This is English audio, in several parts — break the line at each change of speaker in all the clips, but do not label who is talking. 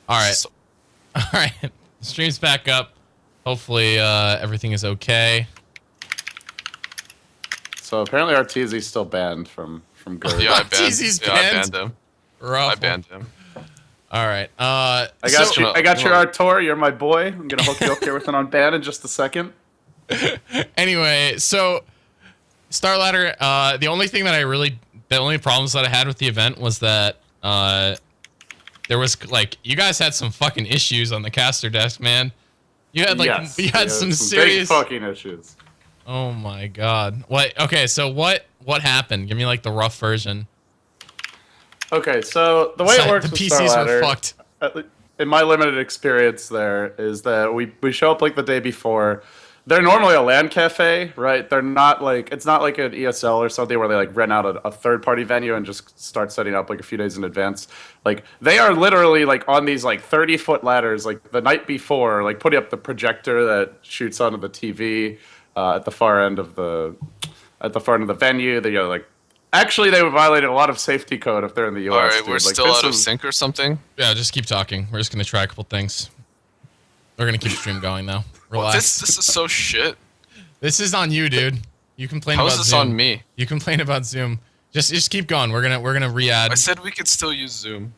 All right.
So,
All right. The stream's back up. Hopefully, everything is okay.
So apparently RTZ's still banned from GERG.
yeah,
TZ's
I
banned.
banned him.
Rough.
I banned him.
All right.
I got you. I got your Artur. You're my boy. I'm gonna hook you up here with an unban in just a second.
Anyway, so Starladder. The only thing that the only problems that I had with the event was that there was like you guys had some fucking issues on the caster desk, man. You had like you had some serious
big fucking issues.
Oh my god. What? Okay, so what happened? Give me like the rough version.
Okay, so the way it works
the
with
PCs
Starladder,
were fucked.
In my limited experience there, is that we show up like the day before. They're normally a LAN cafe, right? They're not like, it's not like an ESL or something where they like rent out a third-party venue and just start setting up like a few days in advance. Like they are literally like on these like 30-foot ladders, like the night before, like putting up the projector that shoots onto the TV at the far end of the venue. They go like, actually they would violate a lot of safety code if they're in the US.
All right,
dude.
we're
Like,
still
this
out of
is-
sync or something.
Yeah, just keep talking. We're just gonna try a couple things. We're gonna keep the stream going though. Relax.
This is so shit.
This is on you, dude. You complain
How
about
is this
Zoom.
on me?
You complain about Zoom. Just keep going. We're gonna re-add.
I said we could still use Zoom.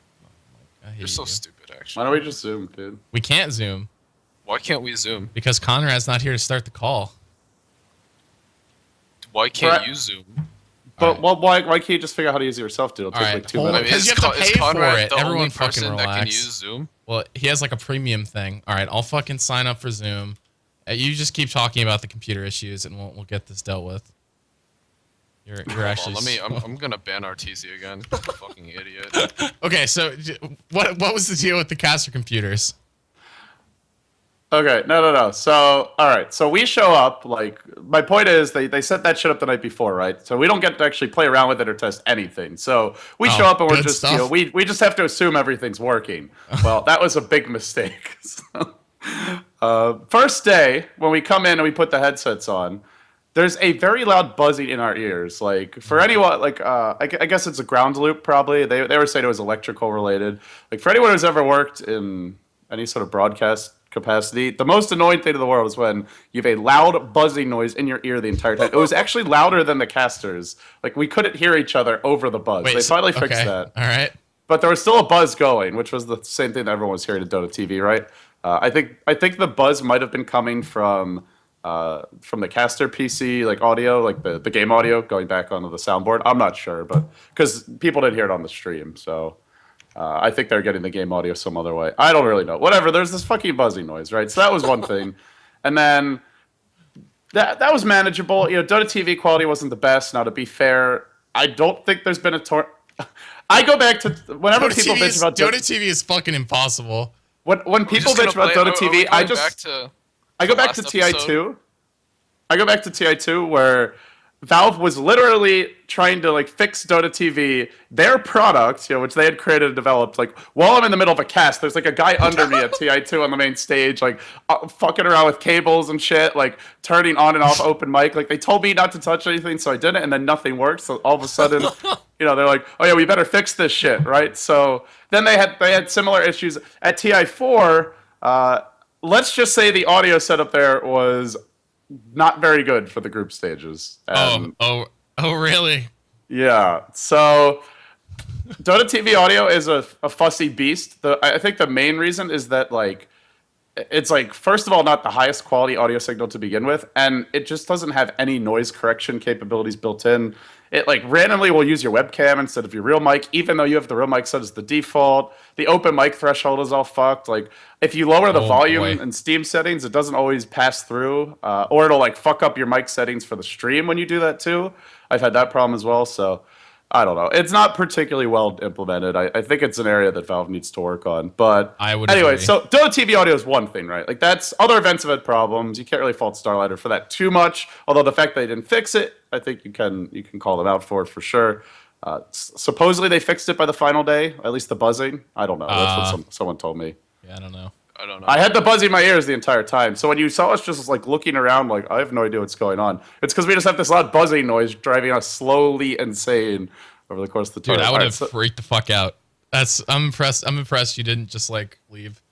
I hate
You're so
you.
stupid,
Why
actually.
don't we just Zoom, dude?
We can't Zoom
Why can't we Zoom?
because Conrad's not here to start the call.
Why can't
Right.
you Zoom?
But well, why can't you just figure out how to use it yourself, dude? It'll take
All
like
right,
2
hold on.
minutes.
Because you have to
Is
pay for
Conrad
it.
the
Everyone
only
fucking
person that can
relax.
use Zoom?
Well, he has like a premium thing. All right, I'll fucking sign up for Zoom. You just keep talking about the computer issues, and we'll get this dealt with. You're actually.
Hold on,
so-
I'm gonna ban RTZ again. Fucking idiot.
Okay, so what was the deal with the caster computers?
Okay, no. So, all right. So we show up. Like, my point is, they set that shit up the night before, right? So we don't get to actually play around with it or test anything. So we show up and we're
good
just,
stuff.
we just have to assume everything's working. Well, that was a big mistake. First day when we come in and we put the headsets on, there's a very loud buzzing in our ears. Like for anyone, like I guess it's a ground loop. Probably they were saying it was electrical related. Like for anyone who's ever worked in any sort of broadcast capacity, the most annoying thing in the world is when you have a loud buzzing noise in your ear the entire time. It was actually louder than the casters. Like we couldn't hear each other over the buzz. They finally fixed that.
All right.
But there was still a buzz going, which was the same thing that everyone was hearing at Dota TV, right? I think the buzz might have been coming from the caster PC like audio, like the game audio going back onto the soundboard. I'm not sure, but because people didn't hear it on the stream, so I think they're getting the game audio some other way. I don't really know. Whatever. There's this fucking buzzing noise, right? So that was one thing, and then that was manageable. You know, Dota TV quality wasn't the best. Now, to be fair, I don't think there's been a I go back to whenever people bitch about
Dota TV is fucking impossible.
When people bitch about Dota TV, I go back to TI2. I go back to TI2 where Valve was literally trying to like fix Dota TV, their product, which they had created and developed. Like while I'm in the middle of a cast, there's like a guy under me at TI2 on the main stage, like fucking around with cables and shit, like turning on and off open mic. Like they told me not to touch anything, so I didn't, and then nothing worked. So all of a sudden, they're like, oh yeah, we better fix this shit, right? So then they had similar issues at TI4. Let's just say the audio setup there was not very good for the group stages.
Oh, really?
Yeah. So Dota TV audio is a fussy beast. I think the main reason is that like it's like first of all not the highest quality audio signal to begin with, and it just doesn't have any noise correction capabilities built in. It like randomly will use your webcam instead of your real mic, even though you have the real mic set as the default. The open mic threshold is all fucked. Like if you lower the volume in Steam settings, it doesn't always pass through, or it'll like fuck up your mic settings for the stream when you do that too. I've had that problem as well. So I don't know. It's not particularly well implemented. I think it's an area that Valve needs to work on. But anyway,
agree.
so Dota TV audio is one thing, right? Like that's other events have had problems. You can't really fault Starladder for that too much. Although the fact they didn't fix it, I think you can call them out for it for sure. Supposedly they fixed it by the final day, at least the buzzing. I don't know. That's what someone told me.
Yeah, I don't know.
I had the buzz in my ears the entire time. So when you saw us just like looking around, like I have no idea what's going on. It's because we just have this loud buzzing noise driving us slowly insane over the course of the time.
Dude, I would have freaked the fuck out. I'm impressed. I'm impressed you didn't just like leave.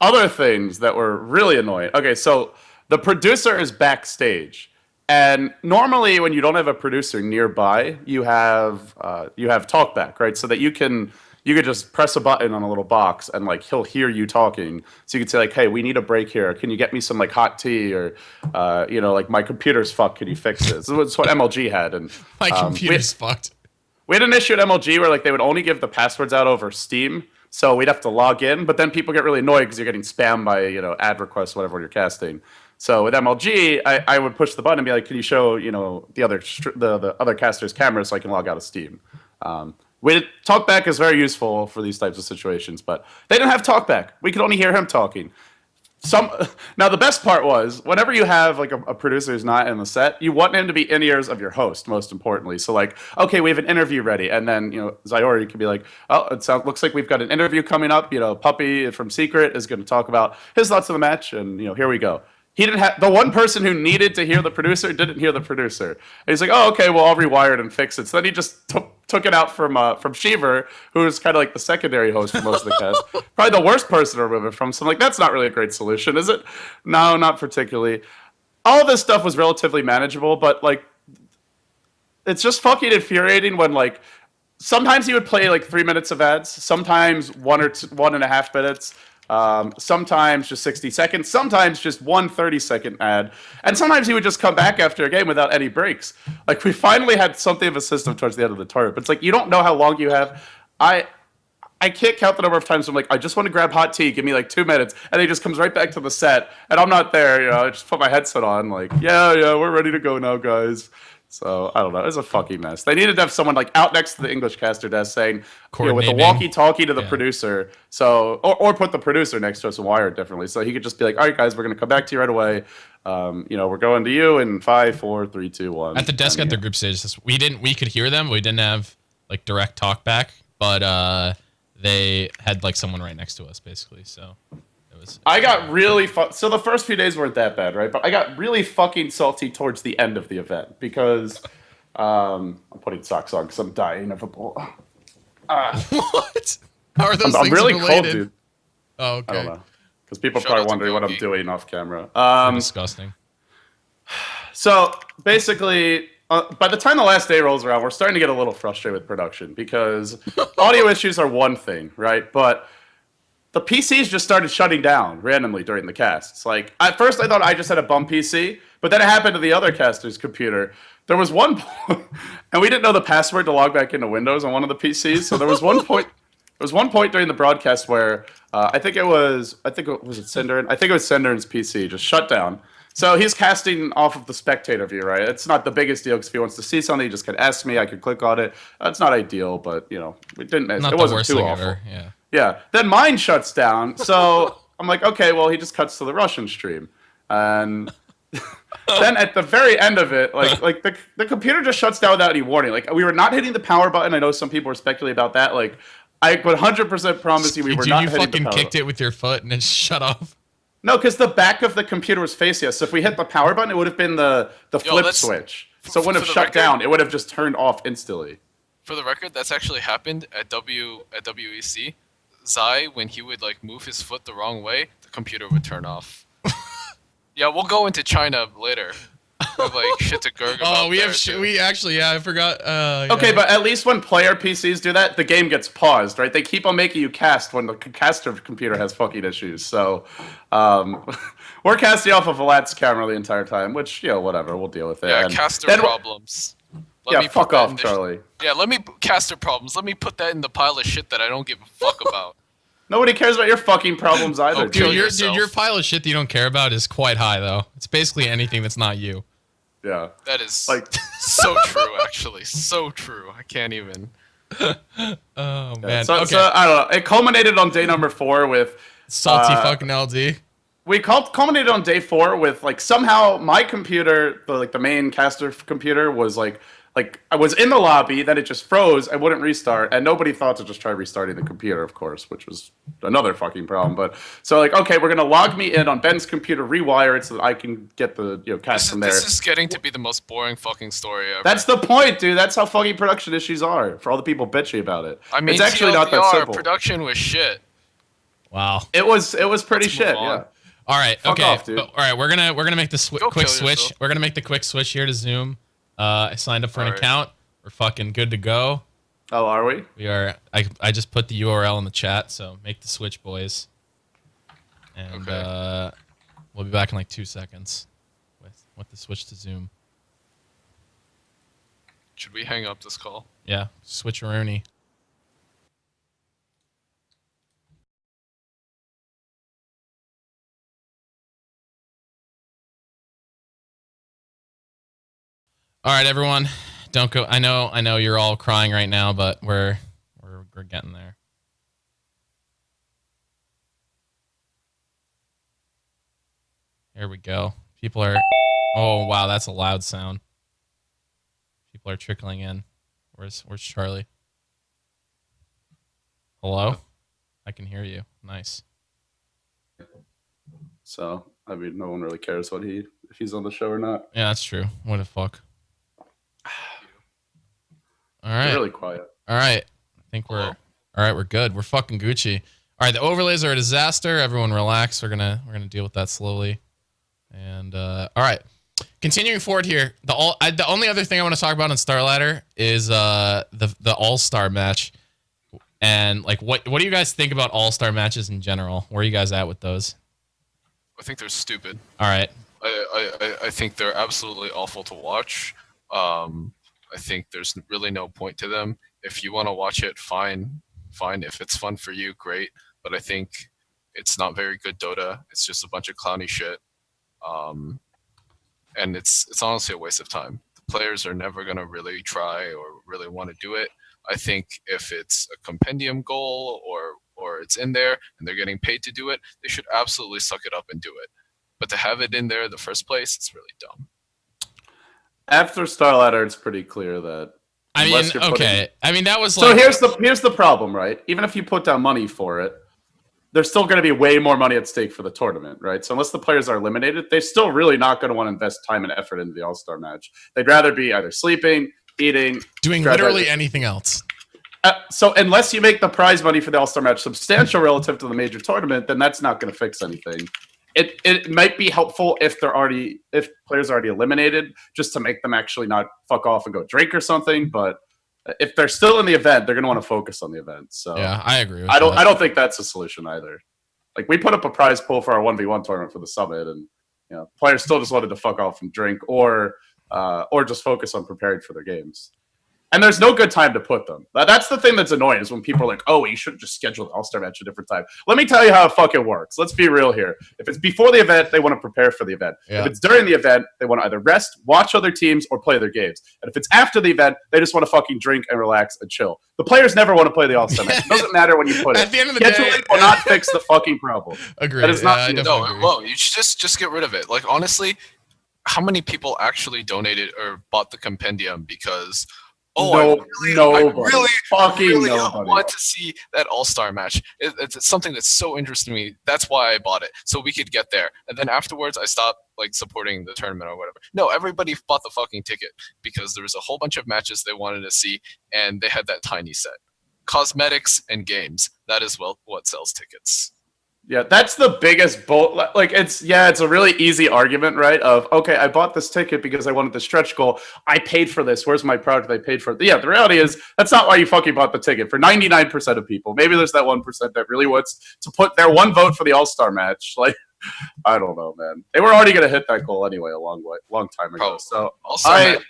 Other things that were really annoying. Okay, so the producer is backstage, and normally when you don't have a producer nearby, you have talkback, right? So that you could just press a button on a little box and like he'll hear you talking. So you could say like, "Hey, we need a break here. Can you get me some like hot tea?" Or like my computer's fucked. Can you fix it? So that's what MLG had, and
my computer's fucked.
We had an issue at MLG where like they would only give the passwords out over Steam. So we'd have to log in, but then people get really annoyed because you're getting spammed by, ad requests, whatever you're casting. So with MLG, I would push the button and be like, can you show, the other caster's camera so I can log out of Steam? Talkback is very useful for these types of situations, but they didn't have talkback. We could only hear him talking. Now the best part was whenever you have like a producer who's not in the set, you want him to be in ears of your host, most importantly. So like, okay, we have an interview ready, and then Zyori could be like, oh, looks like we've got an interview coming up. Puppy from Secret is going to talk about his thoughts of the match, and here we go. He didn't have the one person who needed to hear the producer didn't hear the producer. And he's like, oh, okay, well I'll rewire it and fix it. So then he just took it out from Sheever, who was kind of like the secondary host for most of the cast. Probably the worst person to remove it from. So I'm like, that's not really a great solution, is it? No, not particularly. All this stuff was relatively manageable, but like, it's just fucking infuriating when like sometimes he would play like 3 minutes of ads, sometimes 1.5 minutes. Sometimes just 60 seconds, sometimes just 1 30-second ad, and sometimes he would just come back after a game without any breaks. Like, we finally had something of a system towards the end of the tournament, but it's like, you don't know how long you have. I can't count the number of times I'm like, I just want to grab hot tea, give me like 2 minutes, and he just comes right back to the set, and I'm not there, I just put my headset on, like, yeah, we're ready to go now, guys. So, I don't know. It was a fucking mess. They needed to have someone like out next to the English caster desk saying, with a walkie-talkie to the producer, or put the producer next to us and wire it differently. So he could just be like, all right, guys, we're going to come back to you right away. We're going to you in 5, 4, 3, 2, 1.
At the desk at the group stage, we could hear them. We didn't have like direct talk back, but they had like someone right next to us, basically. So I
got really so the first few days weren't that bad, right? But I got really fucking salty towards the end of the event because I'm putting socks on because I'm dying of a bull.
What? How are those
I'm
things
really
related?
cold, dude.
Oh, okay.
I don't know. Because people are probably wondering what I'm doing off camera.
Disgusting.
So basically, by the time the last day rolls around, we're starting to get a little frustrated with production because audio issues are one thing, right? But the PCs just started shutting down randomly during the casts. Like, at first I thought I just had a bum PC, but then it happened to the other caster's computer. There was one point, and we didn't know the password to log back into Windows on one of the PCs, so there was one point during the broadcast where I think it was Cinderin? I think it was Cinderin's PC just shut down. So he's casting off of the spectator view, right? It's not the biggest deal because if he wants to see something, he just could ask me. I could click on it. It's not ideal, but it wasn't too awful. Ever, yeah. Yeah. Then mine shuts down. So I'm like, okay, well, he just cuts to the Russian stream. And then at the very end of it, like the computer just shuts down without any warning. Like, we were not hitting the power button. I know some people were speculating about that. Like, I would 100% promise you we were not hitting the power button. You
fucking kicked it with your foot and it shut off?
No, because the back of the computer was facing us. So if we hit the power button, it would have been the flip switch. So it wouldn't have shut down. It would have just turned off instantly.
For the record, that's actually happened at WEC. Zai, when he would like move his foot the wrong way, the computer would turn off. Yeah, we'll go into China later. We have like shit to GERG about.
I forgot.
Okay, but at least when player PCs do that, the game gets paused, right? They keep on making you cast when the caster computer has fucking issues. So we're casting off of Vlad's camera the entire time, which whatever, we'll deal with it.
Yeah, caster problems.
Fuck off, Charlie.
Caster problems. Let me put that in the pile of shit that I don't give a fuck about.
Nobody cares about your fucking problems either.
Dude, your pile of shit that you don't care about is quite high, though. It's basically anything that's not you.
Yeah.
That is like so true, actually. So true. I can't even.
Oh, man.
So I don't know. It culminated on day number 4 with
salty fucking LD.
We culminated on day 4 with like somehow my computer, the main caster computer, was like Like, I was in the lobby, then it just froze, I wouldn't restart, and nobody thought to just try restarting the computer, of course, which was another fucking problem. But so like, okay, we're gonna log me in on Ben's computer, rewire it so that I can get the cast from there.
This is getting to be the most boring fucking story ever.
That's the point, dude. That's how fucking production issues are for all the people bitchy about it.
I mean,
it's actually
TLDR,
not that simple.
Production was shit.
Wow.
It was pretty shit. Yeah.
All right.
Fuck
okay.
off, dude.
All right. We're gonna make the quick switch.
Yourself.
We're gonna make the quick switch here to Zoom. I signed up for an account. We're fucking good to go.
Oh, are we?
We are. I just put the URL in the chat, so make the switch, boys. And we'll be back in like 2 seconds with the switch to Zoom.
Should we hang up this call?
Yeah, switcheroonie. All right, everyone, don't go. I know you're all crying right now, but we're getting there. Here we go. People are. Oh wow, that's a loud sound. People are trickling in. Where's Charlie? Hello? I can hear you. Nice.
So, I mean, no one really cares if he's on the show or not.
Yeah, that's true. What the fuck? All right.
It's really quiet.
All right. I think we're good. We're fucking Gucci. All right, the overlays are a disaster. Everyone relax. We're gonna deal with that slowly. And all right. Continuing forward here, the only other thing I want to talk about in Starladder is the All-Star match. And like what do you guys think about All-Star matches in general? Where are you guys at with those?
I think they're stupid.
All right.
I think they're absolutely awful to watch. I think there's really no point to them. If you want to watch it, fine. If it's fun for you, great. But I think it's not very good Dota. It's just a bunch of clowny shit. And it's honestly a waste of time. The players are never going to really try or really want to do it. I think if it's a compendium goal or it's in there and they're getting paid to do it, they should absolutely suck it up and do it. But to have it in there in the first place, it's really dumb.
After Starladder, it's pretty clear that.
I mean, okay. I mean, that was
so
like.
here's the problem, right? Even if you put down money for it, there's still going to be way more money at stake for the tournament, right? So unless the players are eliminated, they're still really not going to want to invest time and effort into the All-Star match. They'd rather be either sleeping, eating,
doing literally anything else.
So unless you make the prize money for the All-Star match substantial relative to the major tournament, then that's not going to fix anything. It might be helpful if players are already eliminated, just to make them actually not fuck off and go drink or something. But if they're still in the event, they're going to want to focus on the event. So
yeah, I agree.
I don't think that's a solution either. Like, we put up a prize pool for our 1v1 tournament for the summit, and players still just wanted to fuck off and drink or just focus on preparing for their games. And there's no good time to put them. That's the thing that's annoying, is when people are like, oh, you should just schedule the All-Star match at a different time. Let me tell you how it fucking works. Let's be real here. If it's before the event, they want to prepare for the event. Yeah. If it's during the event, they want to either rest, watch other teams, or play their games. And if it's after the event, they just want to fucking drink and relax and chill. The players never want to play the All-Star match. It doesn't matter when you put it.
At the end of the day,
will not fix the fucking problem.
Agreed.
That is not
agree.
Well, you should just get rid of it. Like, honestly, how many people actually donated or bought the compendium because... I really want to see that All-Star match. It's something that's so interesting to me. That's why I bought it, so we could get there. And then afterwards, I stopped supporting the tournament or whatever. No, everybody bought the fucking ticket because there was a whole bunch of matches they wanted to see, and they had that tiny set. Cosmetics and games. That is what sells tickets.
Yeah, that's the biggest it's a really easy argument, right? Of, okay, I bought this ticket because I wanted the stretch goal. I paid for this. Where's my product I paid for it? Yeah, the reality is that's not why you fucking bought the ticket. For 99% of people, maybe there's that 1% that really wants to put their one vote for the All-Star match. Like, I don't know, man. They were already going to hit that goal anyway a long time ago.
Probably.
So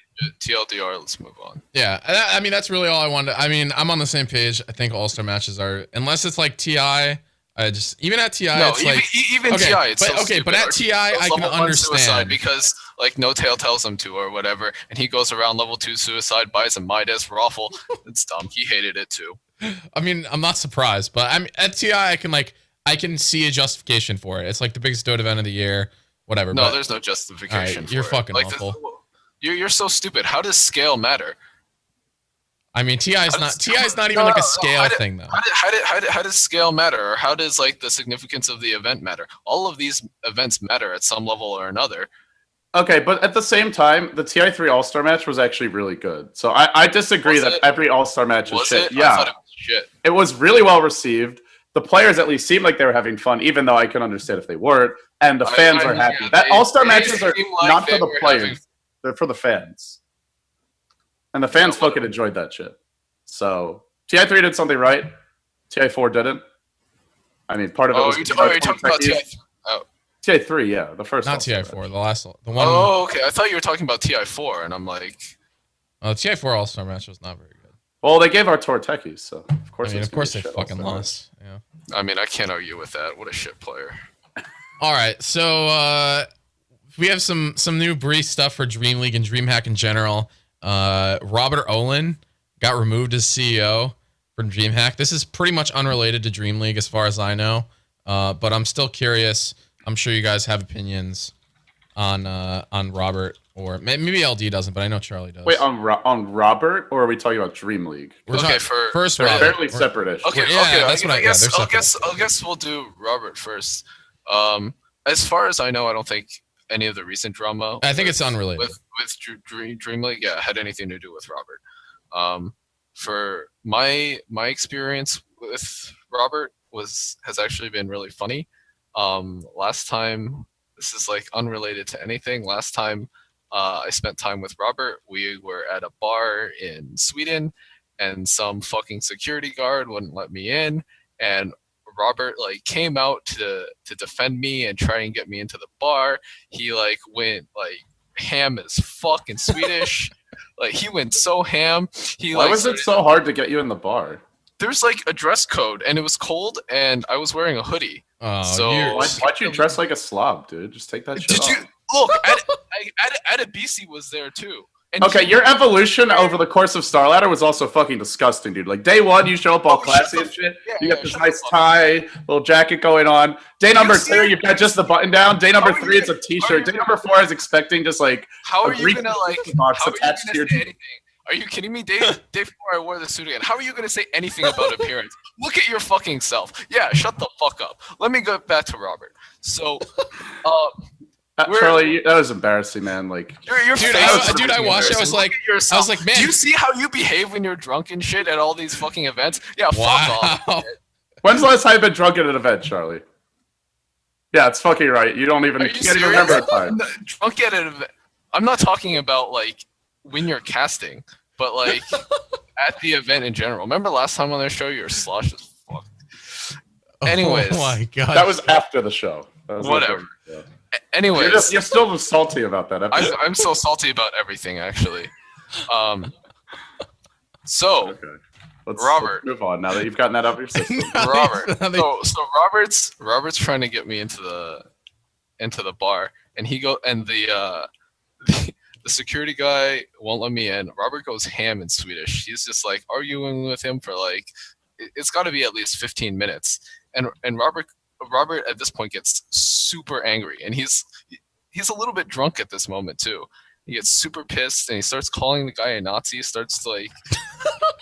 TLDR, let's move on.
Yeah, I mean, that's really all I wanted. I mean, I'm on the same page. I think All-Star matches are, unless it's like TI. Even at TI,
no,
it's
even
okay,
TI. It's
but at TI, I can understand
because No Tail tells him to or whatever, and he goes around level 2 suicide, buys a Midas Raffle. It's dumb. He hated it too.
I mean, I'm not surprised, but at TI, I can see a justification for it. It's like the biggest Dota event of the year, whatever.
No,
but,
there's no justification.
Right, you're fucking awful.
You're so stupid. How does scale matter?
I mean, TI's not even like a scale thing though.
How does scale matter, or how does like the significance of the event matter? All of these events matter at some level or another.
Okay, but at the same time, the TI3 All-Star match was actually really good. So I disagree that every All-Star match is shit.
Yeah, I thought it was shit.
It was really well received. The players at least seemed like they were having fun, even though I can understand if they weren't. And the fans are happy. That All-Star matches are not for the players; they're for the fans. And the fans fucking enjoyed that shit. So TI3 did something right. TI4 didn't. I mean, part of it was.
You're talking about TI3. Oh.
TI3, yeah, the first.
Not TI4, the one.
Oh, okay. I thought you were talking about TI4, and I'm like.
Oh, the TI4 All-Star match was not very good.
Well, they gave our tour techies, so of course.
I mean, of course they fucking lost. Yeah.
I mean, I can't argue with that. What a shit player.
All right, so we have some new brief stuff for Dream League and DreamHack in general. Robert Ohlen got removed as CEO from DreamHack. This is pretty much unrelated to Dream League as far as I know, but I'm still curious. I'm sure you guys have opinions on Robert, or maybe LD doesn't, but I know Charlie does.
Wait, on Robert, or are we talking about Dream League?
Okay,
first
they're
Robert.
fairly separate-ish.
Okay,
yeah, that's what I guess.
I guess we'll do Robert first. As far as I know, I don't think any of the recent drama.
I think it's unrelated
with Dream League. Yeah, had anything to do with Robert. For my experience with Robert has actually been really funny. Last time, this is like unrelated to anything. Last time I spent time with Robert, we were at a bar in Sweden, and some fucking security guard wouldn't let me in, and Robert like came out to defend me and try and get me into the bar. He like went like ham as fuck in Swedish. Like he went so ham.
Why was it so hard to get you in the bar?
There's like a dress code, and it was cold, and I was wearing a hoodie.
Oh,
so
why'd you dress like a slob, dude? Just take that shit off.
Did you look? Adebisi was there too. And
okay, your evolution over the course of Starladder was also fucking disgusting, dude. Like, day one, you show up all classy and shit. Yeah, you got this nice tie, little jacket going on. Day number two, you've got just the button down. Day number three, it's a t-shirt. Day number four, I was expecting just like
how are you gonna like
box attached to your
anything? Are you kidding me? Day before I wore the suit again. How are you gonna say anything about appearance? Look at your fucking self. Yeah, shut the fuck up. Let me go back to Robert. So,
Charlie, that was embarrassing, man. Like,
dude,
I watched it. I was like, man.
Do you see how you behave when you're drunk and shit at all these fucking events? Yeah, fuck off.
When's the last time you've been drunk at an event, Charlie? Yeah, it's fucking right. You can't even remember a time.
Drunk at an event. I'm not talking about like when you're casting, but like at the event in general. Remember last time on their show, you were sloshed as fuck. Anyways,
oh my god,
that was after the show.
Whatever. Anyways,
you're still salty about that episode.
I'm so salty about everything, actually. So,
okay. Let's move on now that you've gotten that out of your system.
Robert. So Robert's trying to get me into the bar, and the security guy won't let me in. Robert goes ham in Swedish. He's just like arguing with him for like it's got to be at least 15 minutes, and Robert at this point gets super angry, and he's a little bit drunk at this moment too. He gets super pissed, and he starts calling the guy a Nazi. Starts to like,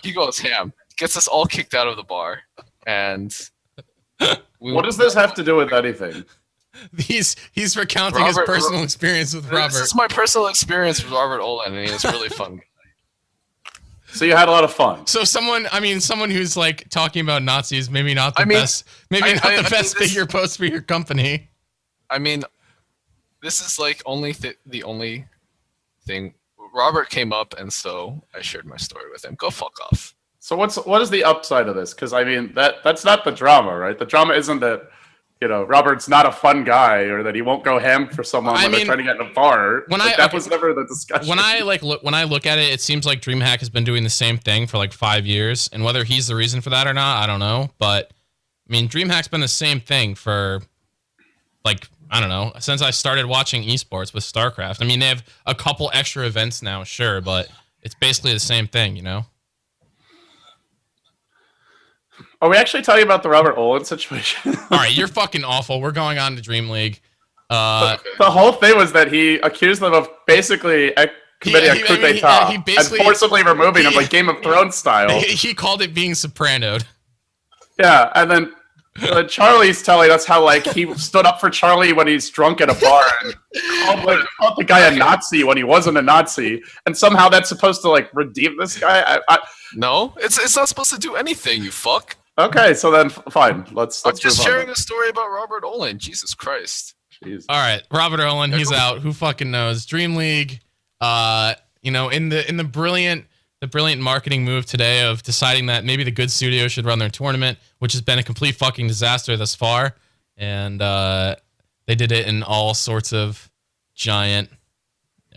he goes ham, gets us all kicked out of the bar, and
what does this have to do with anything?
He's recounting his personal experience with Robert.
This is my personal experience with Robert Ohlen, and he was really fun.
So you had a lot of fun.
So someone who's like talking about Nazis, maybe not the best, the best figure post for your company. I mean,
this is like the only thing. Robert came up, and so I shared my story with him. Go fuck off.
So what is the upside of this? Because I mean that's not the drama, right? The drama isn't that Robert's not a fun guy, or that he won't go ham for someone when they're trying to get in a bar. That was never the discussion.
When I look at it, it seems like DreamHack has been doing the same thing for like 5 years, and whether he's the reason for that or not, I don't know. But I mean, DreamHack's been the same thing for like I don't know since I started watching esports with StarCraft. I mean, they have a couple extra events now, sure, but it's basically the same thing, you know.
Are we actually talking about the Robert Ohlen situation?
All right, you're fucking awful. We're going on to Dream League.
The whole thing was that he accused them of basically committing a coup d'etat and forcibly removing him, like Game of Thrones style.
He called it being sopranoed.
Yeah, and then Charlie's telling us how like he stood up for Charlie when he's drunk at a bar and called the guy a Nazi when he wasn't a Nazi, and somehow that's supposed to like redeem this guy.
No, it's not supposed to do anything. You fuck.
Okay, so then fine. Let's
I'm just sharing a story about Robert Ohlen. Jesus Christ.
Jeez.
All right, Robert Ohlen, he's out. Who fucking knows? Dream League, in the brilliant marketing move today of deciding that maybe the good studio should run their tournament, which has been a complete fucking disaster thus far, and they did it in all sorts of giant,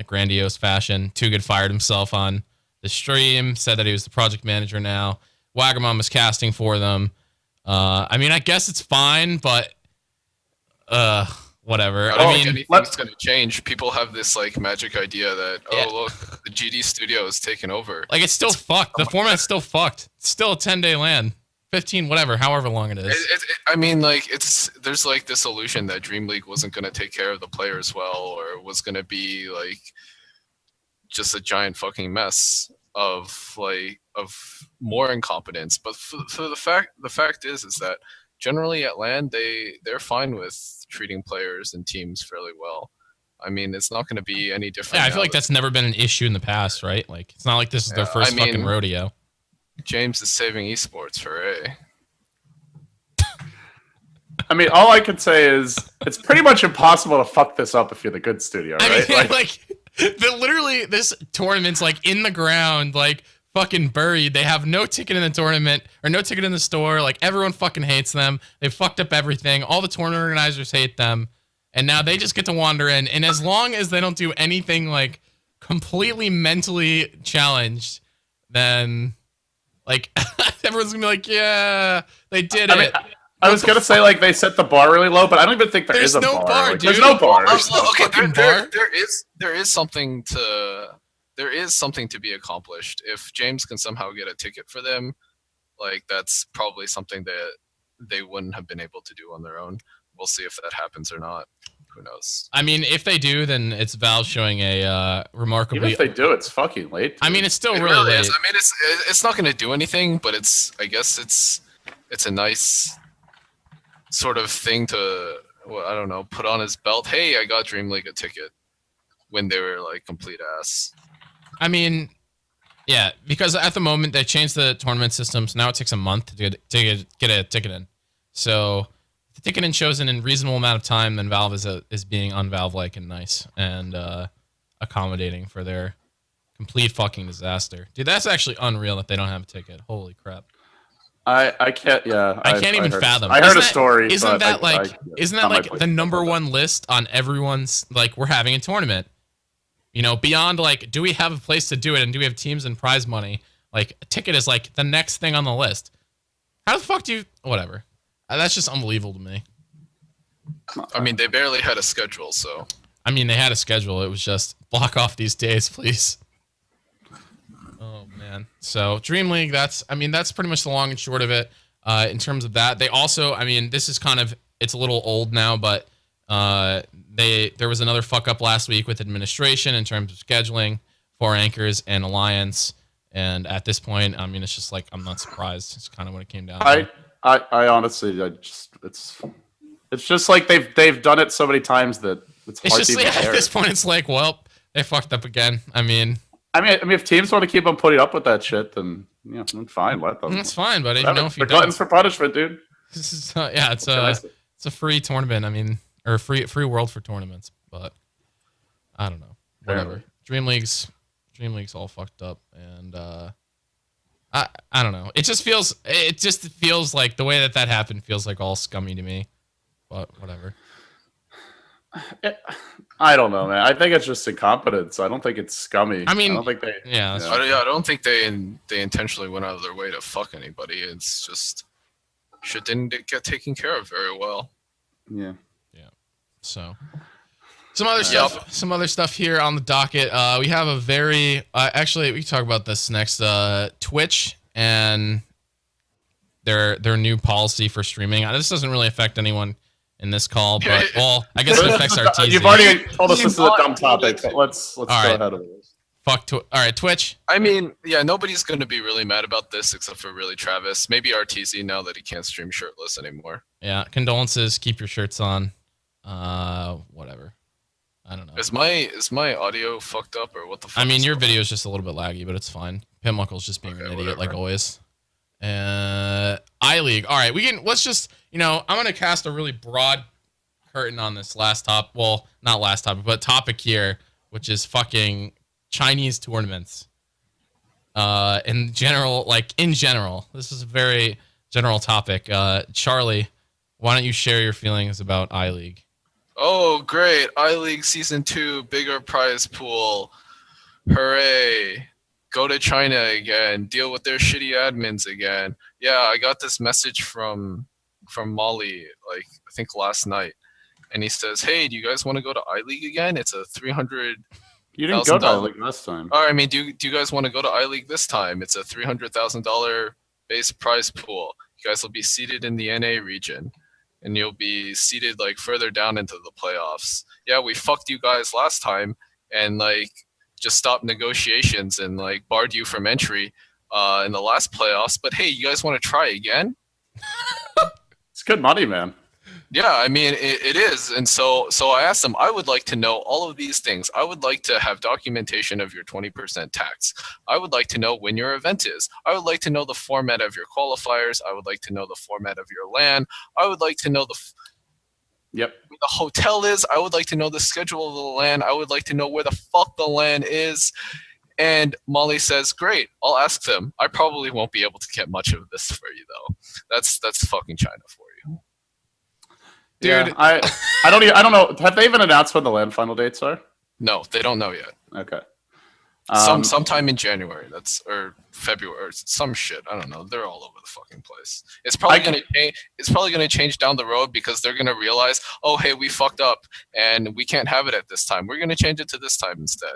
grandiose fashion. Too Good fired himself on the stream, said that he was the project manager now. Wagamon was casting for them. I mean, I guess it's fine, but whatever.
I don't think anything's going to change. People have this like magic idea that look, the GD studio is taking over.
Like it's still fucked. The format's still fucked. It's still a 10-day LAN, 15, whatever, however long it is.
I mean, like there's like this illusion that Dream League wasn't going to take care of the players well, or was going to be like just a giant fucking mess of more incompetence. But for the fact is that generally at LAN they're fine with treating players and teams fairly well. I mean, it's not going to be any different.
Yeah, I feel like that's never been an issue in the past, right? Like it's not like this is their first fucking rodeo.
James is saving esports, hooray.
I mean, all I could say is it's pretty much impossible to fuck this up if you're the good studio, right?
I mean, literally this tournament's like in the ground, like fucking buried. They have no ticket in the tournament or no ticket in the store. Like everyone fucking hates them. They fucked up everything. All the tournament organizers hate them. And now they just get to wander in. And as long as they don't do anything like completely mentally challenged, then like everyone's gonna be like, yeah, they did it.
I
was gonna say like they set the bar really low, but I don't even think there's
no bar. Dude.
There's no bar.
There is something to be accomplished. If James can somehow get a ticket for them, like that's probably something that they wouldn't have been able to do on their own. We'll see if that happens or not. Who knows?
I mean, if they do, then it's Valve showing a remarkably.
Even if they do, it's fucking late. Dude.
I mean, it's still really late.
Is. I mean, it's not going to do anything, but I guess it's a nice sort of thing to, I don't know, put on his belt. Hey, I got Dream League a ticket when they were like complete ass.
I mean, yeah, because at the moment they changed the tournament system, so now it takes a month to get a ticket in. So if the ticket in shows in a reasonable amount of time, then Valve is being un-Valve-like and nice and accommodating for their complete fucking disaster. Dude, that's actually unreal that they don't have a ticket. Holy crap.
I can't. Yeah,
I can't even fathom.
I heard a story.
Isn't that like the number one list on everyone's like we're having a tournament? You know, beyond like, do we have a place to do it and do we have teams and prize money? Like, a ticket is like the next thing on the list. How the fuck do you? Whatever. That's just unbelievable to me.
I mean, they barely had a schedule, so.
I mean, they had a schedule. It was just block off these days, please. Oh man. So Dream League, that's pretty much the long and short of it. In terms of that, they also, I mean, this is kind of, it's a little old now, but there was another fuck up last week with administration in terms of scheduling for Anchors and Alliance. And at this point, I mean, it's just like, I'm not surprised. It's kind of what it came down to.
I honestly, it's just like they've done it so many times that it's hard to even
at this point, it's like, well, they fucked up again. I mean,
if teams want to keep on putting up with that shit, then yeah, fine, let them.
That's fine, but if you
gluttons for punishment, dude.
This is it's a free tournament. I mean, or free world for tournaments, but I don't know. Whatever. Dream League's all fucked up, and I don't know. It just feels like the way that happened feels like all scummy to me. But whatever.
I don't know, man. I think it's just incompetence. I don't think it's scummy.
I mean,
I don't think they.
Yeah.
I don't think they intentionally went out of their way to fuck anybody. It's just shit didn't get taken care of very well.
Yeah.
Yeah. So. Some other stuff here on the docket. We have a very actually we can talk about this next. Twitch and their new policy for streaming. This doesn't really affect anyone in this call, but well, I guess it affects our TZ.
You've already told us this is a dumb topic, but let's go ahead with this.
All right, Twitch.
I mean, yeah, nobody's going to be really mad about this except for really Travis. Maybe RTZ now that he can't stream shirtless anymore.
Yeah, condolences. Keep your shirts on. Whatever. I don't know.
Is my audio fucked up or what the fuck?
I mean, your video is just a little bit laggy, but it's fine. Pimmuckle's just being an idiot like always. I-League. All right, let's just, I'm going to cast a really broad curtain on this not last topic, but topic here, which is fucking Chinese tournaments. In general, this is a very general topic. Charlie, why don't you share your feelings about I-League?
Oh, great. I-League Season 2, bigger prize pool. Hooray. Go to China again. Deal with their shitty admins again. Yeah, I got this message from Molly, I think last night. And he says, hey, do you guys want to go to I-League again? It's a 300...
You didn't go to I-League last time.
Oh, I mean, do you guys want to go to I-League this time? It's a $300,000 base prize pool. You guys will be seated in the NA region. And you'll be seated further down into the playoffs. Yeah, we fucked you guys last time and just stopped negotiations and barred you from entry in the last playoffs. But hey, you guys want to try again?
It's good money, man.
Yeah, I mean it is. And so I asked them, I would like to know all of these things. I would like to have documentation of your 20% tax. I would like to know when your event is. I would like to know the format of your qualifiers. I would like to know the format of your LAN. I would like to know where the hotel is. I would like to know the schedule of the LAN. I would like to know where the fuck the LAN is. And Molly says, great, I'll ask them. I probably won't be able to get much of this for you though. That's fucking China for you.
Dude,
yeah, I don't know. Have they even announced when the LAN final dates are?
No, they don't know yet.
Okay.
Sometime in January. Or February or some shit. I don't know. They're all over the fucking place. It's probably gonna change. It's probably gonna change down the road because they're gonna realize, oh hey, we fucked up and we can't have it at this time. We're gonna change it to this time instead.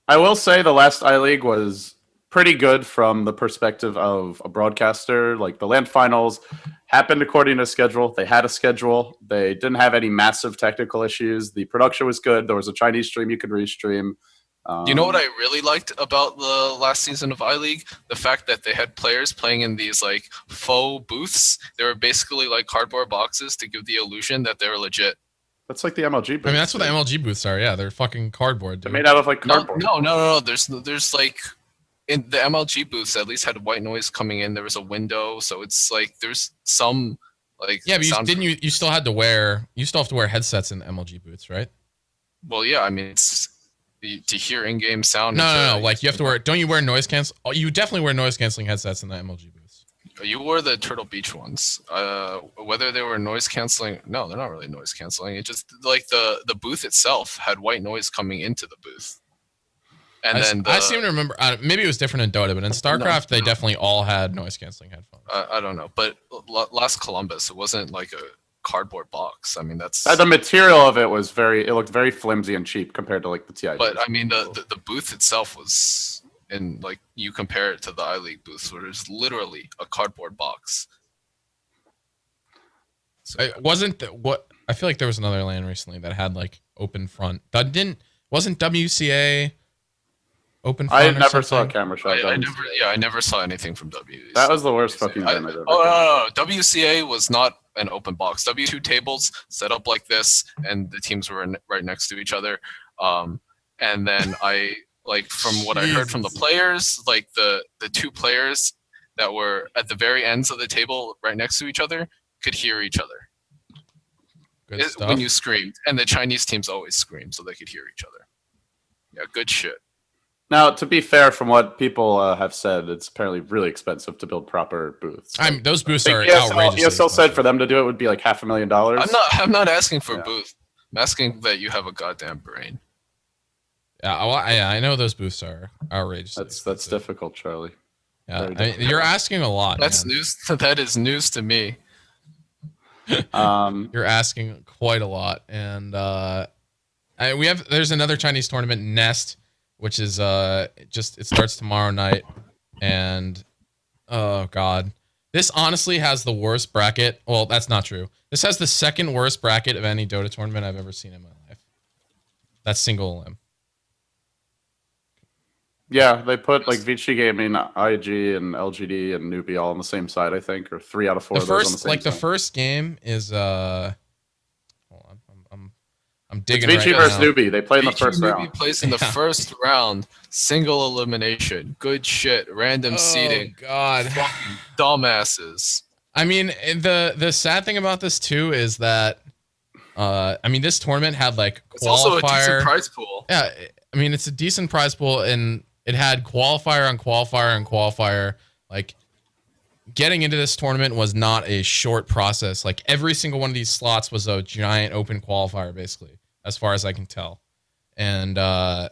I will say the last I-League was pretty good from the perspective of a broadcaster. The LAN finals happened according to schedule. They had a schedule. They didn't have any massive technical issues. The production was good. There was a Chinese stream you could restream.
You know what I really liked about the last season of I-League? The fact that they had players playing in these faux booths. They were basically cardboard boxes to give the illusion that they were legit.
That's like the MLG booths.
I mean, that's what the MLG booths are. Yeah, they're fucking cardboard. Dude.
They're made out of cardboard.
No. There's in the MLG booths at least had white noise coming in. There was a window, so it's there's some
yeah, but you still have to wear headsets in the MLG booths, right?
Well, yeah, I mean it's to hear in-game sound.
No. You have to wear. Don't you wear noise cancel? Oh, you definitely wear noise canceling headsets in the MLG booths.
You wore the Turtle Beach ones. Whether they were noise canceling, no, they're not really noise canceling. It just the booth itself had white noise coming into the booth. And I
seem to remember. Maybe it was different in Dota, but in StarCraft, they definitely all had noise canceling headphones.
I don't know, but last Columbus, it wasn't like a cardboard box. I mean, that's
the material of it was it looked very flimsy and cheap compared to the TI.
But I mean, the booth itself was, and you compare it to the I-League booths, where it's literally a cardboard box. So,
I feel like there was another LAN recently that had open front. Wasn't WCA open front?
I never saw a camera shot.
I never saw anything from WCA.
That was the worst fucking game I've ever.
No. WCA was not an open box. W2 tables set up like this, and the teams were right next to each other. And then from what I heard from the players, the two players that were at the very ends of the table right next to each other could hear each other when you screamed. And the Chinese teams always scream so they could hear each other. Yeah, good shit.
Now, to be fair, from what people have said, it's apparently really expensive to build proper booths.
Those booths are outrageous.
ESL said for them to do it would be $500,000.
I'm not asking for a booth. I'm asking that you have a goddamn brain.
Yeah, I know those booths are outrageous.
That's difficult, Charlie.
Yeah, you're asking a lot.
That's news. That is news to me.
You're asking quite a lot, and there's another Chinese tournament, Nest, which is it starts tomorrow night, and oh god, this honestly has the worst bracket. Well, that's not true. This has the second worst bracket of any Dota tournament I've ever seen in my life. That's single elim.
Yeah, they put like Vici Gaming, IG, and LGD and Newbie all on the same side, I think, or 3 out of 4 of those on the same side.
The first game is hold on, I'm digging
it's Vici
right
versus
now.
Newbie. They play in the first round.
Newbie plays in the first round. Single elimination. Good shit. Random seeding.
Oh God.
Fucking dumbasses.
I mean, the sad thing about this too is that I mean, this tournament had like qualifier. It's
also a decent prize pool.
Yeah, I mean, it's a decent prize pool, and it had qualifier on qualifier on qualifier. Like, getting into this tournament was not a short process. Like, every single one of these slots was a giant open qualifier, basically, as far as I can tell. And
I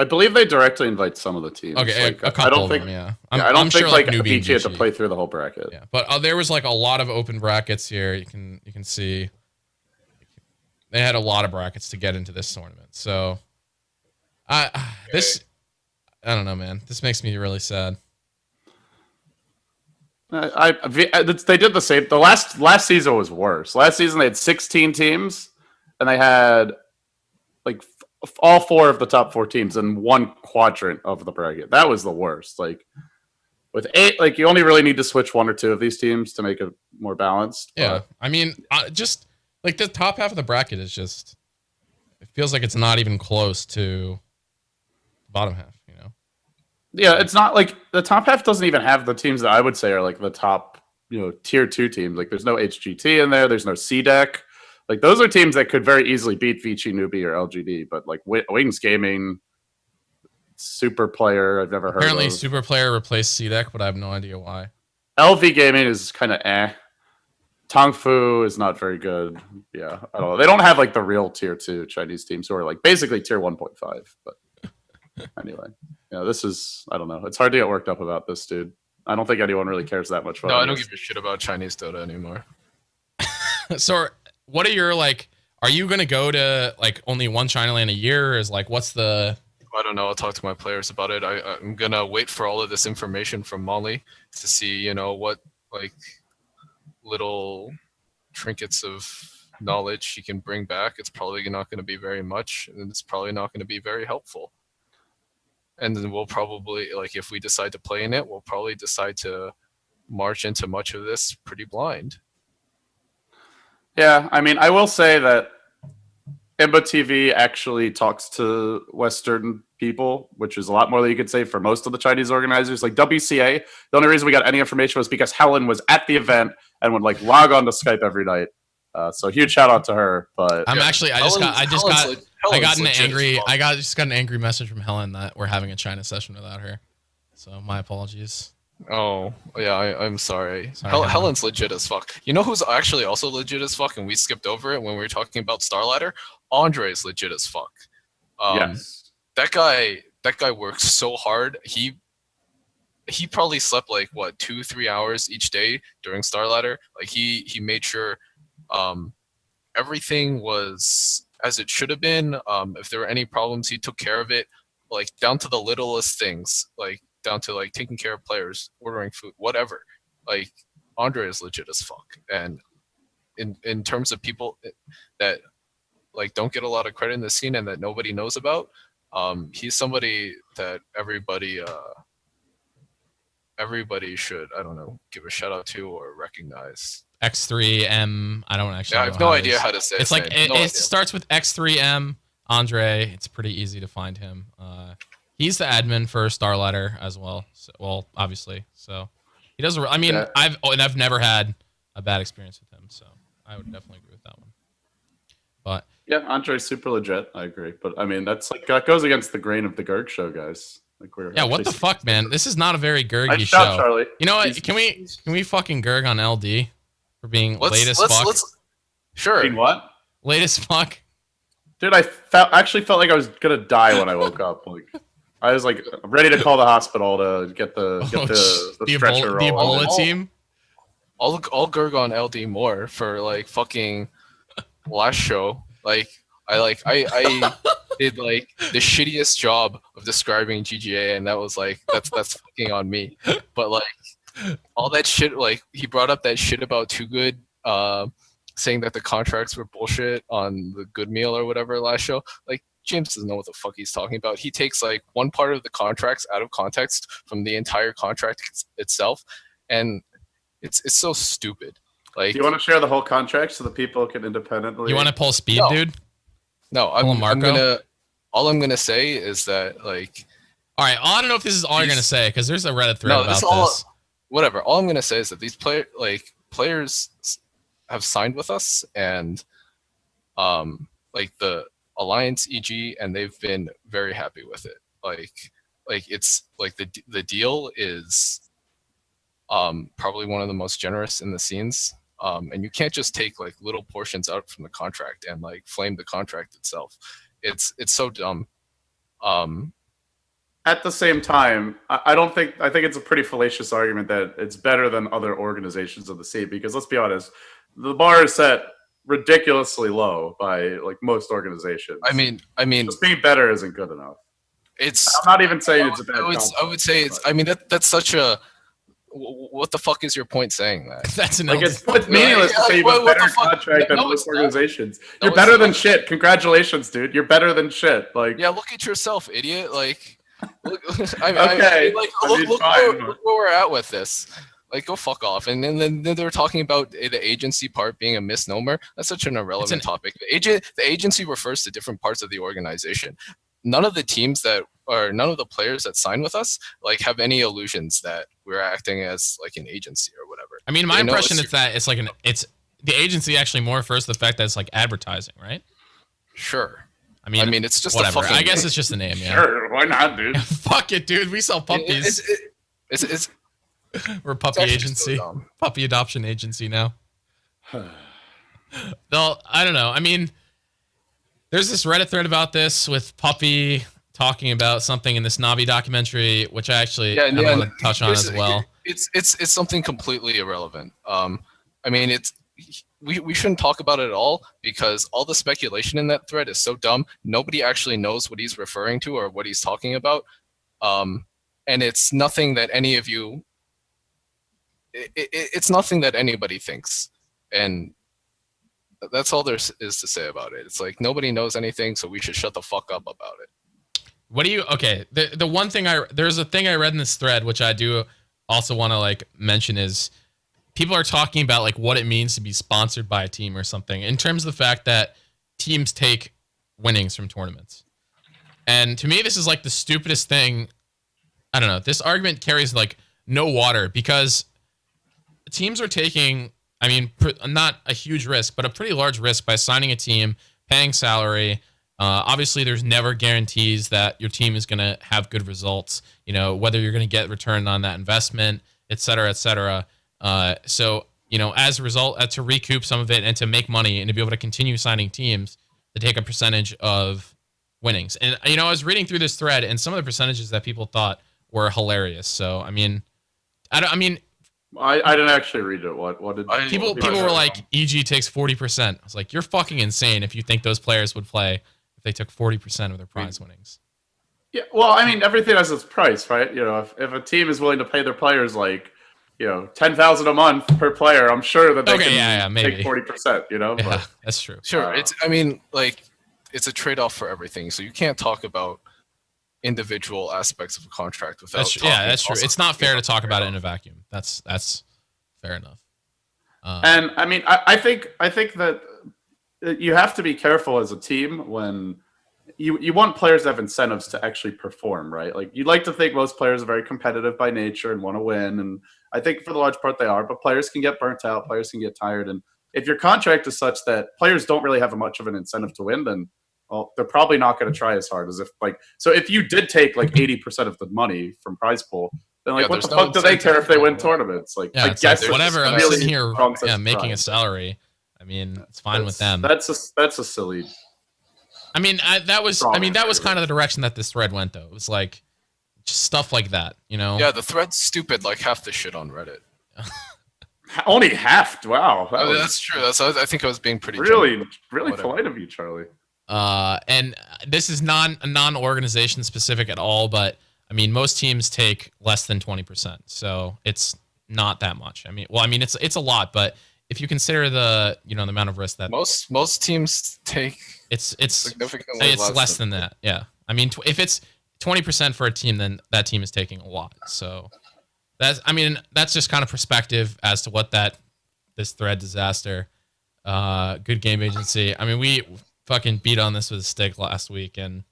believe they directly invite some of the teams.
Okay,
like,
a couple
I don't
of
think,
them, yeah.
I don't think
sure,
like
Newbie
Vici had to play through the whole bracket.
Yeah, but there was like a lot of open brackets here. You can see they had a lot of brackets to get into this tournament. So, I don't know, man. This makes me really sad.
They did the same. The last season was worse. Last season they had 16 teams, and they had like all 4 of the top 4 teams in one quadrant of the bracket. That was the worst. Like with 8, like you only really need to switch 1 or 2 of these teams to make it more balanced.
Yeah, I mean, just like the top half of the bracket is just. It feels like it's not even close to the bottom half.
Yeah, it's not like the top half doesn't even have the teams that I would say are like the top, tier 2 teams. Like there's no HGT in there. There's no CDEC. Like those are teams that could very easily beat Vici, Newbie, or LGD. But like Wings Gaming, Super Player, I've never heard of.
Apparently Super Player replaced CDEC, but I have no idea why.
LV Gaming is kind of eh. Tong Fu is not very good. Yeah, I don't know. They don't have like the real tier 2 Chinese teams who are like basically tier 1.5. But anyway. Yeah, this is, I don't know. It's hard to get worked up about this, dude. I don't think anyone really cares that much.
No, I don't give a shit about Chinese Dota anymore.
So, what are your, like, are you going to go to, like, only one China LAN a year? Or is, like, what's the...
I don't know. I'll talk to my players about it. I'm going to wait for all of this information from Molly to see, what, like, little trinkets of knowledge she can bring back. It's probably not going to be very much, and it's probably not going to be very helpful. And then we'll probably, like, if we decide to play in it, we'll probably decide to march into much of this pretty blind.
Yeah, I mean, I will say that Imba TV actually talks to Western people, which is a lot more than you could say for most of the Chinese organizers. Like WCA, the only reason we got any information was because Helen was at the event and would like log on to Skype every night. So huge shout out to her. But
I'm actually, I just got an angry message from Helen that we're having a China session without her. So my apologies.
Oh yeah, I'm sorry. Helen's legit as fuck. You know who's actually also legit as fuck, and we skipped over it when we were talking about Starladder? Andre's legit as fuck.
Yes.
That guy works so hard. He probably slept like what 2-3 hours each day during Starladder. Like he made sure everything was as it should have been. If there were any problems, he took care of it, like down to the littlest things, like down to like taking care of players, ordering food, whatever. Like Andre is legit as fuck. And in terms of people that like don't get a lot of credit in the scene and that nobody knows about, he's somebody that everybody should, I don't know, give a shout out to or recognize.
X3M. I don't actually.
Yeah, I have no idea how to say.
It's like it starts with X3M. Andre. It's pretty easy to find him. He's the admin for Starladder as well. So, well, obviously. So he does. I mean, yeah. I've never had a bad experience with him. So I would definitely agree with that one. But
yeah, Andre's super legit. I agree. But I mean, that goes against the grain of the GERG show, guys. Like
what the fuck, man? This is not a very GERG-y show.
Charlie.
You know what? Can we fucking GERG on LD for being late as fuck?
Sure.
Being what?
Late as fuck.
Dude, I actually felt like I was gonna die when I woke up. Like I was like ready to call the hospital to get the stretcher roll.
The Ebola team.
I'll GERG on LD more for like fucking last show. Like I did like the shittiest job of describing GGA, and that was like that's fucking on me. But like all that shit, like he brought up that shit about Too Good, saying that the contracts were bullshit on the Good Meal or whatever last show. Like James doesn't know what the fuck he's talking about. He takes like one part of the contracts out of context from the entire contract itself, and it's so stupid. Like,
do you want to share the whole contract so that people can independently?
You want to pull speed, dude?
No, I'm gonna. All I'm gonna say is that, like,
all right. I don't know if this is all you're gonna say, because there's a Reddit thread about this.
Whatever. All I'm gonna say is that these players have signed with us, and like the Alliance EG, and they've been very happy with it. Like it's like the deal is probably one of the most generous in the scenes. And you can't just take like little portions out from the contract and like flame the contract itself. It's so dumb.
At the same time, I think it's a pretty fallacious argument that it's better than other organizations of the scene, because let's be honest, the bar is set ridiculously low by like most organizations.
I mean,
just being better isn't good enough. I'm not even saying it's a bad.
I would say it's. I mean, that's such a. What the fuck is your point saying that?
That's
like it's meaningless to say you have a better contract than most organizations. You're better than shit. Congratulations, dude. You're better than shit. Like,
yeah, look at yourself, idiot. Like, look, look where we're at with this. Like, go fuck off. And then they're talking about the agency part being a misnomer. That's such an irrelevant topic. The agency refers to different parts of the organization. None of the players that sign with us like have any illusions that we're acting as like an agency or whatever.
I mean, my impression is that it's like the agency actually more refers to the fact that it's like advertising, right?
Sure. I mean, it's just
whatever.
A fucking
I guess
name.
It's just a name. Yeah.
Sure, why not, dude?
Fuck it, dude. We sell puppies. We're a puppy agency, puppy adoption agency now. Well, I don't know. I mean, there's this Reddit thread about this with Puppy talking about something in this Navi documentary, which I actually want to touch on as well.
It's something completely irrelevant. I mean, we shouldn't talk about it at all, because all the speculation in that thread is so dumb. Nobody actually knows what he's referring to or what he's talking about. And it's nothing that any of you. It's nothing that anybody thinks, and that's all there is to say about it. It's like nobody knows anything, so we should shut the fuck up about it.
What do you? Okay, the one thing there's a thing I read in this thread, which I do also want to like mention, is people are talking about like what it means to be sponsored by a team or something, in terms of the fact that teams take winnings from tournaments. And to me, this is like the stupidest thing. I don't know. This argument carries like no water, because teams are taking, I mean, not a huge risk, but a pretty large risk by signing a team, paying salary. Obviously, there's never guarantees that your team is going to have good results, you know, whether you're going to get return on that investment, et cetera, et cetera. So, you know, as a result, to recoup some of it and to make money and to be able to continue signing teams to take a percentage of winnings. And, you know, I was reading through this thread, and some of the percentages that people thought were hilarious. So, I mean, I
didn't actually read it. What did
people were like, EG takes 40%. I was like, you're fucking insane if you think those players would play if they took 40% of their prize winnings.
Yeah, well, I mean, everything has its price, right? You know, if a team is willing to pay their players like, you know, $10,000 a month per player, I'm sure that they can take 40%. You know,
yeah, that's true.
Sure, I mean, like, it's a trade-off for everything, so you can't talk about individual aspects of a contract without
that's true. It's not fair to talk about it in a vacuum. That's fair enough.
And I mean, I think that you have to be careful as a team when you want players to have incentives to actually perform, right? Like, you'd like to think most players are very competitive by nature and want to win, and I think for the large part they are, but players can get burnt out, players can get tired, and if your contract is such that players don't really have much of an incentive to win, then well, they're probably not going to try as hard as so if you did take like 80% of the money from prize pool, then like what the fuck do they care if they win tournaments? Like, I guess
like, whatever. I'm really sitting here making a salary. I mean, it's fine with them.
That's a silly.
I mean, that was kind of the direction that this thread went, though. It was like just stuff like that, you know?
Yeah, the thread's stupid like half the shit on Reddit.
Only half? Wow.
That's true. I think I was being pretty
really polite of you, Charlie.
And this is non-organization specific at all, but I mean, most teams take less than 20%, so it's not that much. I mean, it's a lot, but if you consider the amount of risk that
most teams take
It's
significantly
less than that. Yeah. I mean, if it's 20% for a team, then that team is taking a lot. So that's just kind of perspective as to what this thread disaster. Good game agency. I mean, we fucking beat on this with a stick last week, and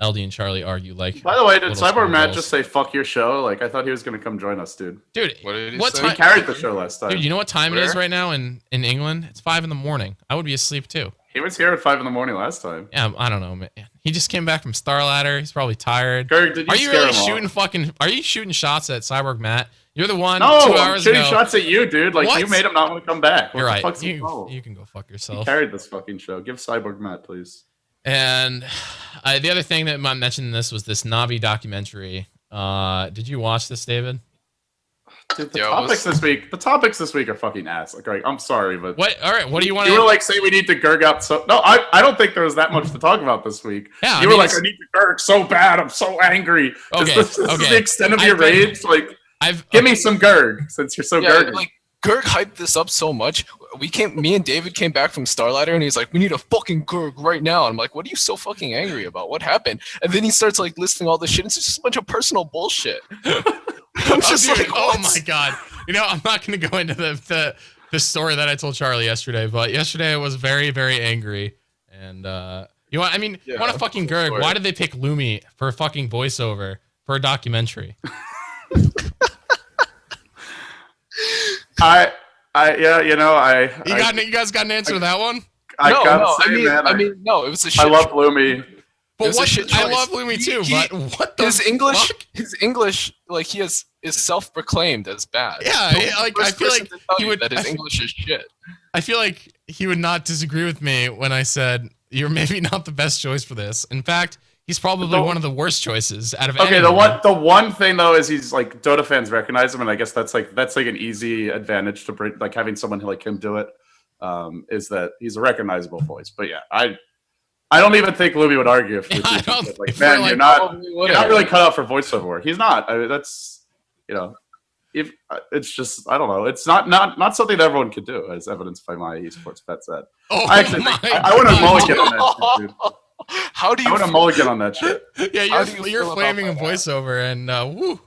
LD and Charlie argue like.
By the way, did Cyborgmatt just say "fuck your show"? Like, I thought he was gonna come join us, dude.
Dude,
what did he say?
He carried the show last time.
Dude, you know what time it is right now in England? It's 5 a.m. I would be asleep too.
He was here at 5 a.m. last time.
Yeah, I don't know, man. He just came back from Starladder. He's probably tired.
GERG, did you
Are you really shooting Are you shooting shots at Cyborgmatt? You're the one.
No,
2 hours
I'm shooting
ago.
shots at you, dude. Like, you made him not want to come back.
You're right. You can go fuck yourself.
He carried this fucking show. Give Cyborgmatt, please.
And the other thing that I mentioned in this was this Navi documentary. Did you watch this, David?
Dude, the topics this week are fucking ass. Like, I'm sorry, but
what? All right, what do you want?
You were like, say we need to GERG out. So no, I don't think there was that much to talk about this week.
Yeah,
you were like, I need to GERG so bad. I'm so angry.
Okay,
this is the extent of your rage. Like, give me some GERG since you're so GERG.
Like, GERG hyped this up so much. Me and David came back from Starladder, and he's like, "We need a fucking GERG right now." And I'm like, "What are you so fucking angry about? What happened?" And then he starts like listing all this shit. It's just a bunch of personal bullshit. I'm just like,
oh my god. You know, I'm not going to go into the story that I told Charlie yesterday, but yesterday I was very, very angry. And you want to fucking GERG? Why did they pick Lumi for a fucking voiceover for a documentary?
You
guys got an answer to that one?
No, it was a shit.
I love Lumi.
But I love Lumi too, but what the
his English, like, he is self-proclaimed as bad.
Yeah, like, I feel like he would.
That his English is shit.
I feel like he would not disagree with me when I said you're maybe not the best choice for this. In fact, he's probably one of the worst choices out of anyone.
The one thing though is he's like, Dota fans recognize him, and I guess that's like an easy advantage to bring, like, having someone like him do it. Is that he's a recognizable voice. But yeah, I don't even think Lumi would argue if you're not really cut out for voiceover work. He's not. I mean, that's, it's just, I don't know. It's not something that everyone could do, as evidenced by my esports bet set. I want to mulligan on that shit, dude. I want to mulligan on that shit.
Yeah, you're flaming a voiceover, and woo.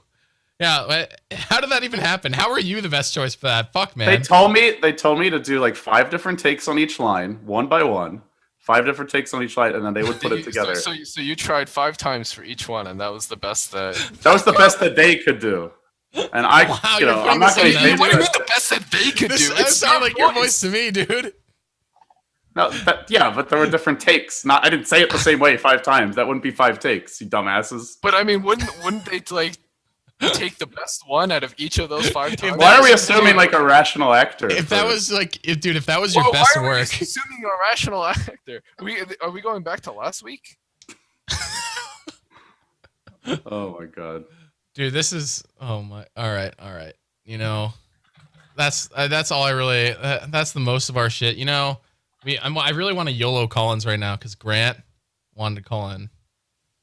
Yeah, how did that even happen? How are you the best choice for that? Fuck, man.
They told me to do like 5 different takes on each line, one by one. 5 different takes on each line, and then they would put it together.
So you tried 5 times for each one, and that was the best that.
That was the best that they could do. And I'm not going to say.
What do you mean the best that they could do?
It sounded like your voice to me, dude.
No, but there were different takes. I didn't say it the same way 5 times. That wouldn't be 5 takes, you dumbasses.
But I mean, wouldn't they like take the best one out of each of those 5 times?
Why are we assuming like a rational actor?
If that was your best work.
Why are we assuming a rational actor? Are we going back to last week?
Oh my god,
dude, this is all right. You know, that's all I really. That's the most of our shit. You know, I really want to YOLO Collins right now because Grant wanted to call in.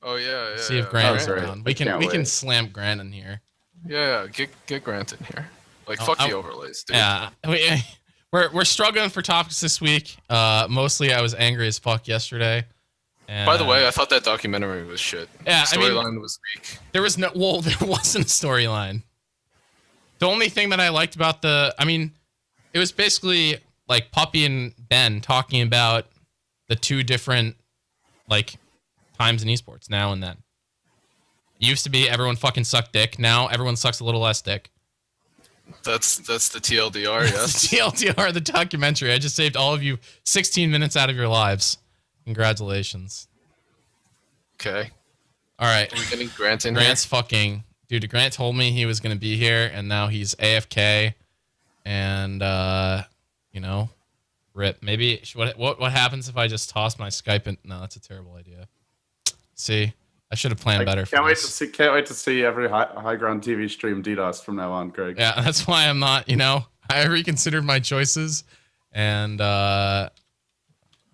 Oh yeah.
See if Grant is around. We can slam Grant in here.
Yeah, get Grant in here. Like, fuck the overlays, dude.
Yeah, we're struggling for topics this week. Mostly, I was angry as fuck yesterday. And,
by the way, I thought that documentary was shit.
Yeah,
storyline was weak.
There wasn't a storyline. The only thing that I liked about it was basically like Puppy and Ben talking about the 2 different like times in esports, now and then. It used to be everyone fucking sucked dick. Now everyone sucks a little less dick.
That's the TLDR, yes.
The TLDR, the documentary. I just saved all of you 16 minutes out of your lives. Congratulations.
Okay.
All right.
Are we getting Grant in
Grant's here? Fucking... Dude, Grant told me he was going to be here, and now he's AFK. And, rip. Maybe... What happens if I just toss my Skype in... No, that's a terrible idea. See? I should have planned better for this.
Can't wait to see every high ground TV stream DDoS from now on, Greg.
Yeah, that's why I'm not, I reconsidered my choices, and I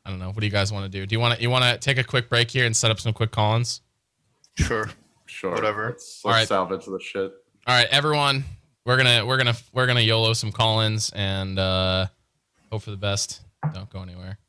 don't know. What do you guys want to do? Do you want to take a quick break here and set up some quick call-ins?
Sure.
Whatever. Let's salvage the shit.
All right, everyone. We're gonna YOLO some call-ins and hope for the best. Don't go anywhere.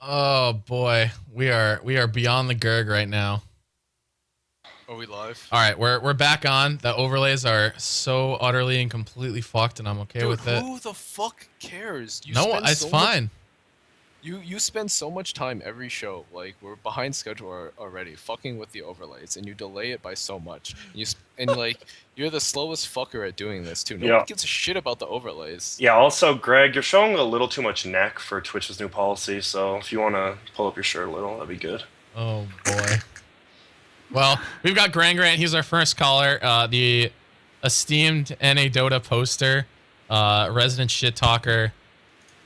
Oh boy, we are beyond the GERG right now.
Are we live?
All right, we're back on. The overlays are so utterly and completely fucked, and I'm okay with it.
Who the fuck cares?
No, it's fine.
You spend so much time every show, like we're behind schedule already, fucking with the overlays, and you delay it by so much. Like you're the slowest fucker at doing this too. Nobody gives a shit about the overlays.
Yeah. Also, Greg, you're showing a little too much neck for Twitch's new policy. So if you want to pull up your shirt a little, that'd be good.
Oh boy. Well, we've got Grant. He's our first caller. The esteemed NA Dota poster, resident shit talker,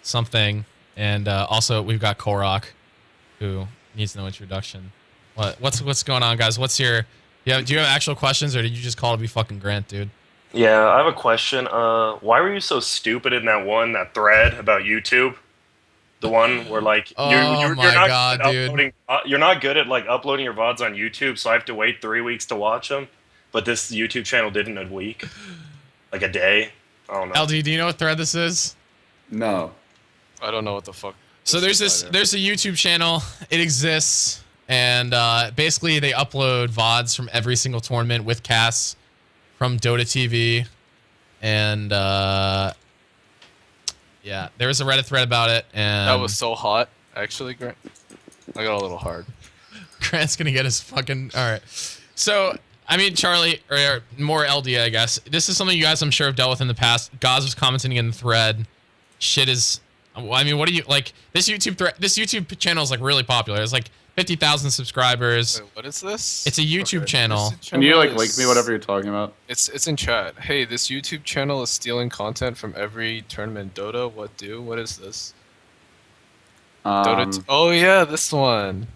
something. And also, we've got Korok, who needs no introduction. What's going on, guys? Do you have actual questions, or did you just call to be fucking Grant, dude?
Yeah, I have a question. Why were you so stupid in that thread about YouTube? The one where like you're not uploading, you're not good at like uploading your VODs on YouTube, so I have to wait 3 weeks to watch them. But this YouTube channel did in a week, like a day. I don't know.
LD, do you know what thread this is?
No.
I don't know what the fuck.
So there's a YouTube channel. It exists, and basically they upload VODs from every single tournament with casts from Dota TV, and yeah, there was a Reddit thread about it, and
that was so hot. Actually, Grant, I got a little hard.
Grant's gonna get his fucking all right. So I mean, Charlie, or more LD, I guess. This is something you guys, I'm sure, have dealt with in the past. Gaz was commenting in the thread. Shit is. I mean, what do you like? This YouTube channel is like really popular. It's like 50,000 subscribers.
Wait, what is this?
It's a YouTube channel.
Can you like link me whatever you're talking about?
It's in chat. Hey, this YouTube channel is stealing content from every tournament. Dota, what is this? Dota. Oh yeah, this one.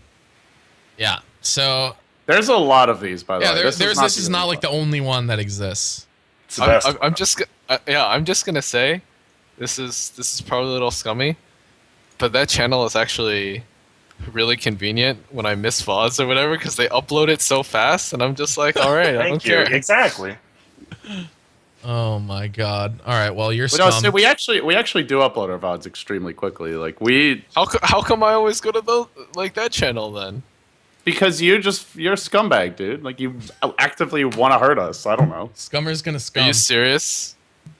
Yeah. So
there's a lot of these, by the way.
This is not like the only one that exists.
It's the best.
I'm just gonna say. This is probably a little scummy, but that channel is actually really convenient when I miss VODs or whatever because they upload it so fast, and I'm just like, all right, I don't care.
Exactly.
Oh my god! All right, well you're scum.
So we actually do upload our VODs extremely quickly. Like we.
How come I always go to that channel then?
Because you're a scumbag, dude. Like you actively want to hurt us. I don't know.
Scummer's gonna scum.
Are you serious?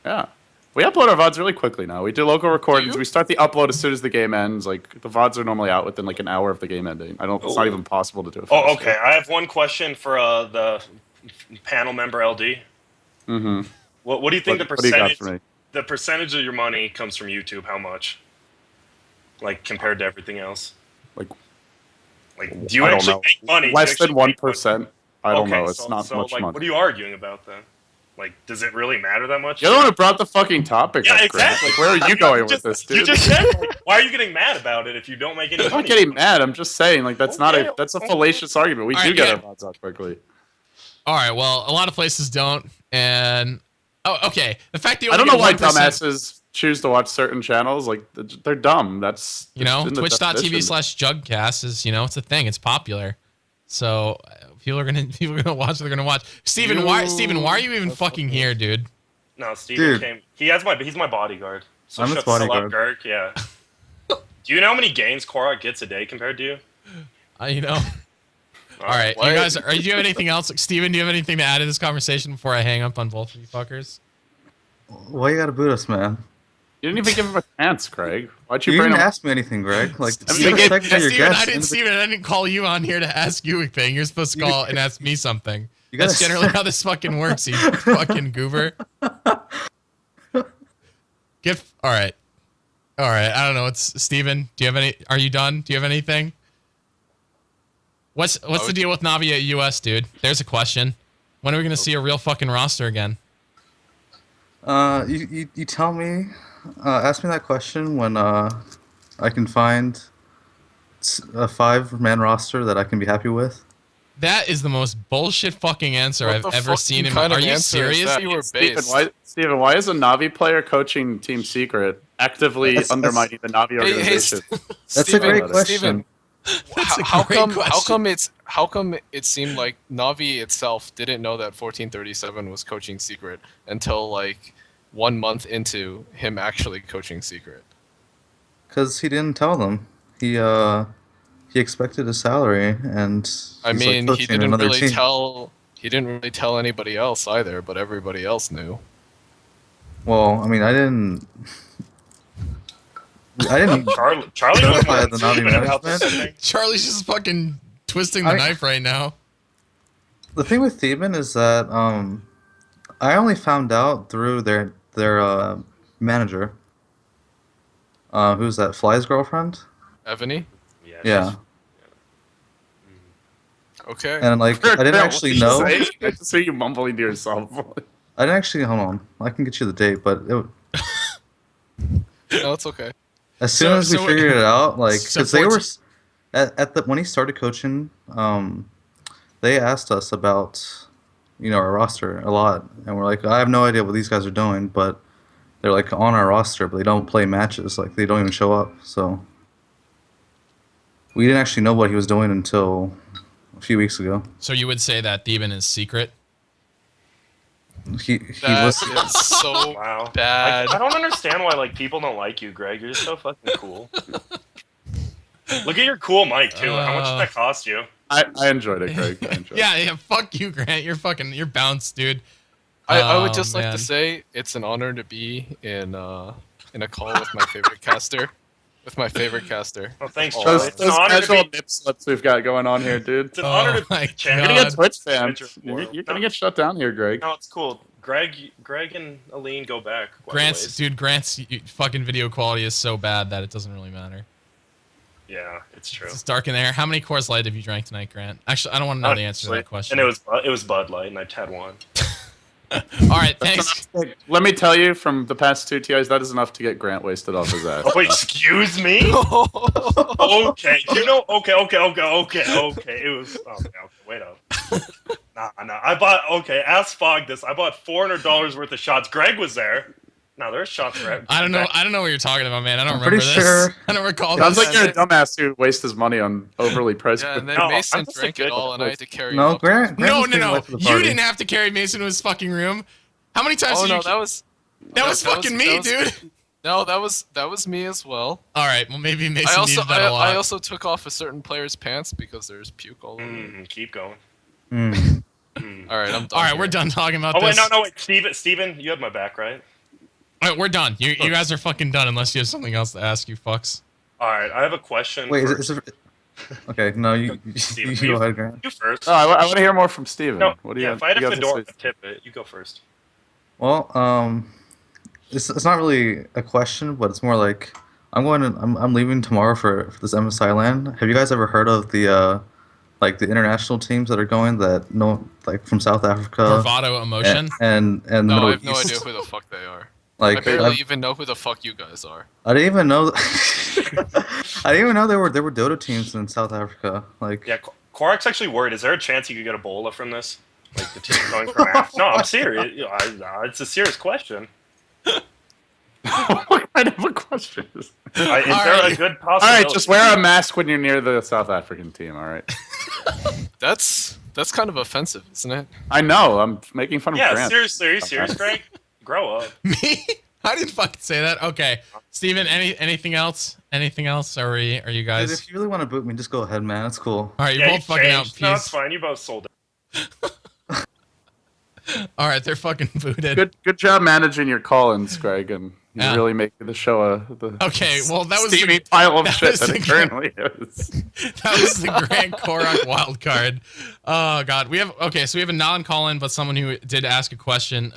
Yeah. We upload our VODs really quickly now. We do local recordings. We start the upload as soon as the game ends. Like the VODs are normally out within like an hour of the game ending. It's not even possible to do it.
Oh, okay. I have one question for the panel member LD.
Mm-hmm.
What do you think the percentage of your money comes from YouTube? How much? Like compared to everything else? Like do you actually make money?
Less than 1%. I don't know. It's not much money.
What are you arguing about then? Like, does it really matter that much?
You're the one who brought the fucking topic.
Yeah, exactly.
Like, where are you going with this, dude?
You just said, why are you getting mad about it if you don't make any money?
I'm not getting mad. I'm just saying, like, that's a fallacious argument. We do get our VODs out quickly.
All right. Well, a lot of places don't, and okay. The fact that
I don't know why dumbasses choose to watch certain channels. Like, they're dumb. That's
Twitch.tv/Jugcast is it's a thing. It's popular, so. People are gonna watch. They're gonna watch. Steven, why are you even fucking here, dude?
No, Steven came. He's my bodyguard. So
I'm his bodyguard.
GERG, yeah. Do you know how many gains Korok gets a day compared to you?
All right, you guys. Do you have anything else, Steven? Do you have anything to add to this conversation before I hang up on both of you fuckers?
Why you gotta boot us, man?
You didn't even give him a chance, Craig. Why'd
you didn't ask me anything, Greg? Like,
Steven, I didn't call you on here to ask you a thing. You're supposed to call and ask me something. That's generally how this fucking works, you fucking goober. All right. I don't know. It's Steven. Do you have any? Are you done? Do you have anything? What's the deal with Navi at US, dude? There's a question. When are we gonna see a real fucking roster again?
You tell me. Ask me that question when I can find a 5-man roster that I can be happy with.
That is the most bullshit fucking answer I've ever seen in my life. Are you serious?
Steven, why is a Navi player coaching Team Secret actively undermining the Navi organization?
That's a great question.
How come it seemed like Navi itself didn't know that 1437 was coaching Secret until like 1 month into him actually coaching Secret?
Because he didn't tell them. he expected a salary, and
I mean,
like
he didn't really tell anybody else either, but everybody else knew.
Well, I mean, I didn't.
Charlie
notify the Navi management.
Charlie's just fucking twisting the knife right now.
The thing with Theben is that I only found out through their manager. Who's that? Fly's girlfriend?
Ebony?
Yeah.
Okay.
And like, I didn't actually know.
I just hear you mumbling to yourself.
I didn't actually. Hold on. I can get you the date, but
no, it's okay.
As soon as we figured it out, like, because they were when he started coaching, they asked us about, our roster a lot, and we're like, I have no idea what these guys are doing, but they're like on our roster, but they don't play matches, like they don't even show up. So we didn't actually know what he was doing until a few weeks ago.
So you would say that Theben is secret?
He
was so bad.
I don't understand why people don't like you, Greg. You're just so fucking cool. Look at your cool mic too. How much did that cost you?
I enjoyed it, Greg.
Yeah, fuck you, Grant. You're bounced, dude.
I would just like to say it's an honor to be in a call with my favorite caster. With my favorite caster.
Oh, thanks,
Charlie. Those casual nip slips we've got going on here, dude.
It's an honor to
be You're gonna get Twitch fans. You're gonna get shut down here, Greg.
No, it's cool. Greg and Aline go back.
Grant's fucking video quality is so bad that it doesn't really matter.
Yeah, it's true.
It's dark in there. How many Coors Light have you drank tonight, Grant? Actually, I don't want to know the answer to that question.
And it was Bud Light, and I had one.
All right, thanks.
Let me tell you, from the past 2 TIs, that is enough to get Grant wasted off his ass.
Oh, excuse me? Okay, okay. It was, okay, wait up. Nah, ask Fog this. I bought $400 worth of shots. Greg was there. No, there's shots for
I don't know what you're talking about, man. I don't remember this.
Sure.
I don't recall
Sounds
this.
like you're a dumbass who wastes his money on overly priced.
Yeah, and then Mason drank it all, and I had to carry him up.
Grant
No. You didn't have to carry Mason to his fucking room. How many times?
That was
fucking me, dude.
No, that was me as well.
All right, well maybe Mason needed that a lot.
I also took off a certain player's pants because there's puke all over.
Keep going.
All right, I'm done.
All right, we're done talking about this.
Wait, Steven, you have my back, right?
All right, we're done. You guys are fucking done unless you have something else to ask, you fucks.
All right, I have a question.
Wait, okay, no, you go ahead, Grant.
You first.
Oh, I want to hear more from Steven.
No,
what do you
if I had a fedora tip it, you go first.
Well, it's not really a question, but it's more like I'm leaving tomorrow for this MSI LAN. Have you guys ever heard of the international teams that are going from South Africa?
Bravado Emotion?
And
no,
Middle
I have no
East?
idea who the fuck they are.
I
barely even know who the fuck you guys are.
I didn't even know. I didn't even know there were Dota teams in South Africa.
Yeah, Korok's actually worried. Is there a chance you could get Ebola from this? Like the team going from Africa? No, I'm serious. It's a serious question.
What kind of a question is that?
Is there a good possibility?
All right, just wear a mask when you're near the South African team. All right.
That's kind of offensive, isn't it?
I know. I'm making fun of Grant.
Yeah, seriously. Are you serious, Greg? Grow up.
Me? I didn't fucking say that. Okay, Steven, anything else? Anything else? Are you guys?
Dude, if you really want to boot me, just go ahead, man. It's cool.
All right, you're both fucking out.
No, it's fine. You both sold it.
All right, they're fucking booted.
Good job managing your call-ins, Greg, and you really making the show
okay, well that was
steamy pile of shit that it currently is.
That was the Grant Korok wild card. Oh god, we have a non-call-in, but someone who did ask a question.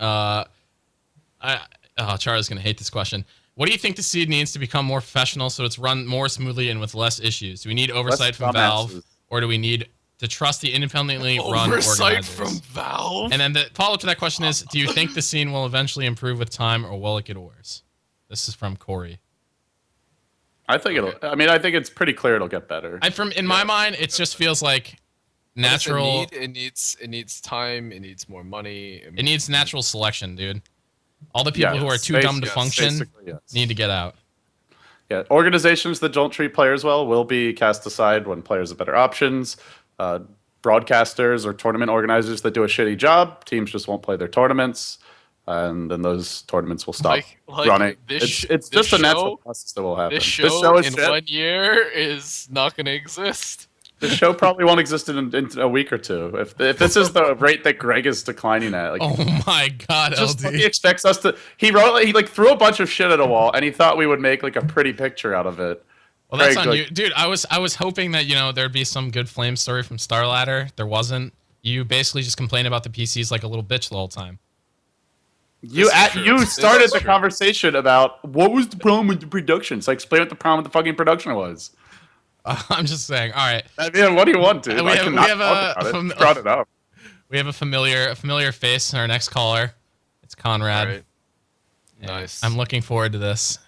Charlie's gonna hate this question. What do you think the seed needs to become more professional so it's run more smoothly and with less issues? Do we need oversight from Valve, or do we need to trust the independently run
oversight
organizers?
from Valve?
And then the follow-up to that question is, do you think the scene will eventually improve with time, or will it get worse? This is from Corey.
I think it's pretty clear it'll get better.
In my mind, it just feels like natural.
It needs time. It needs more money.
It needs natural selection, dude. All the people who are too dumb to function need to get out.
Yeah, organizations that don't treat players well will be cast aside when players have better options. Broadcasters or tournament organizers that do a shitty job, teams just won't play their tournaments. and then those tournaments will stop running. It's just a natural process that will happen.
This show in 1 year is not going to exist.
The show probably won't exist in a week or two. If this is the rate that Greg is declining at, like,
oh my god, LD.
He expects us to. He like threw a bunch of shit at a wall, and he thought we would make like a pretty picture out of it.
Well, that's on you, dude. I was hoping that there'd be some good flame story from Starladder. There wasn't. You basically just complained about the PCs like a little bitch the whole time.
You started the conversation about what was the problem with the production. So explain what the problem with the fucking production was.
I'm just saying. All right.
I mean, what do you want, dude?
We
brought it up.
We have a familiar face in our next caller. It's Conrad.
Right. Nice.
I'm looking forward to this.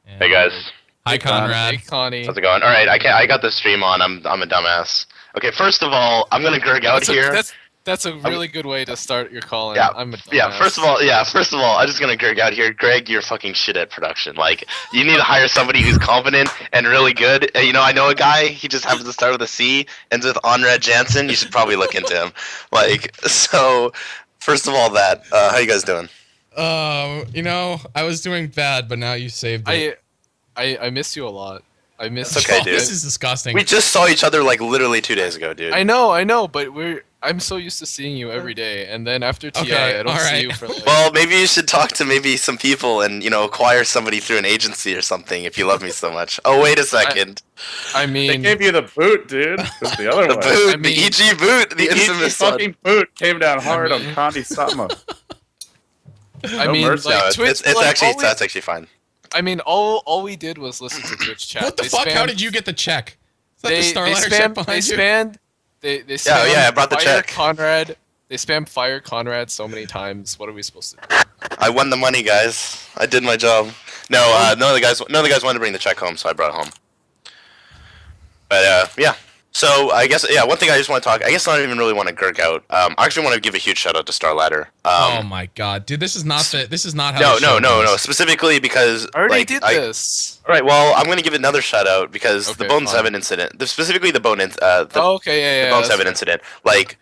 And hey guys.
Hi Conrad.
Hey Connie.
How's it going? All right, I got the stream on. I'm a dumbass. Okay, first of all, I'm gonna GERG out here.
That's a really good way to start your call.
Yeah,
I'm a dumbass.
First of all, I'm just gonna GERG out here. Greg, you're fucking shit at production. Like, you need to hire somebody who's competent and really good. I know a guy. He just happens to start with a C, ends with Conrad Jansen. You should probably look into him. Like, so, first of all, how you guys doing?
I was doing bad, but now you saved it.
I miss you a lot. I miss.
It's okay, dude.
This is disgusting.
We just saw each other like literally 2 days ago, dude.
I know, but I'm so used to seeing you every day, and then after TI, I don't see you for like...
Well, maybe you should talk to maybe some people and, acquire somebody through an agency or something if you love me so much. Oh, wait a second.
I mean...
They gave you the boot, dude. That's the other one.
Boot, the EG boot, the infamous
fucking boot came down hard on Connie Sama.
I mean,
mercy.
like,
no,
Twitch...
that's actually fine.
I mean, all we did was listen to Twitch chat.
What the fuck? How did you get the check? Is that the Starladder check behind you?
They spam
I brought the check.
Conrad. They spam fire Conrad so many times. What are we supposed to do?
I won the money, guys. I did my job. No, none of the guys wanted to bring the check home, so I brought it home. But yeah. So I guess one thing I just want to talk. I guess I don't even really want to GERG out. I actually want to give a huge shout out to Starladder.
Oh my god, dude, this is not how.
No. Specifically because
I already did this.
All right, well, I'm going to give another shout out because the Bone 7 incident, specifically the Bone 7 incident, like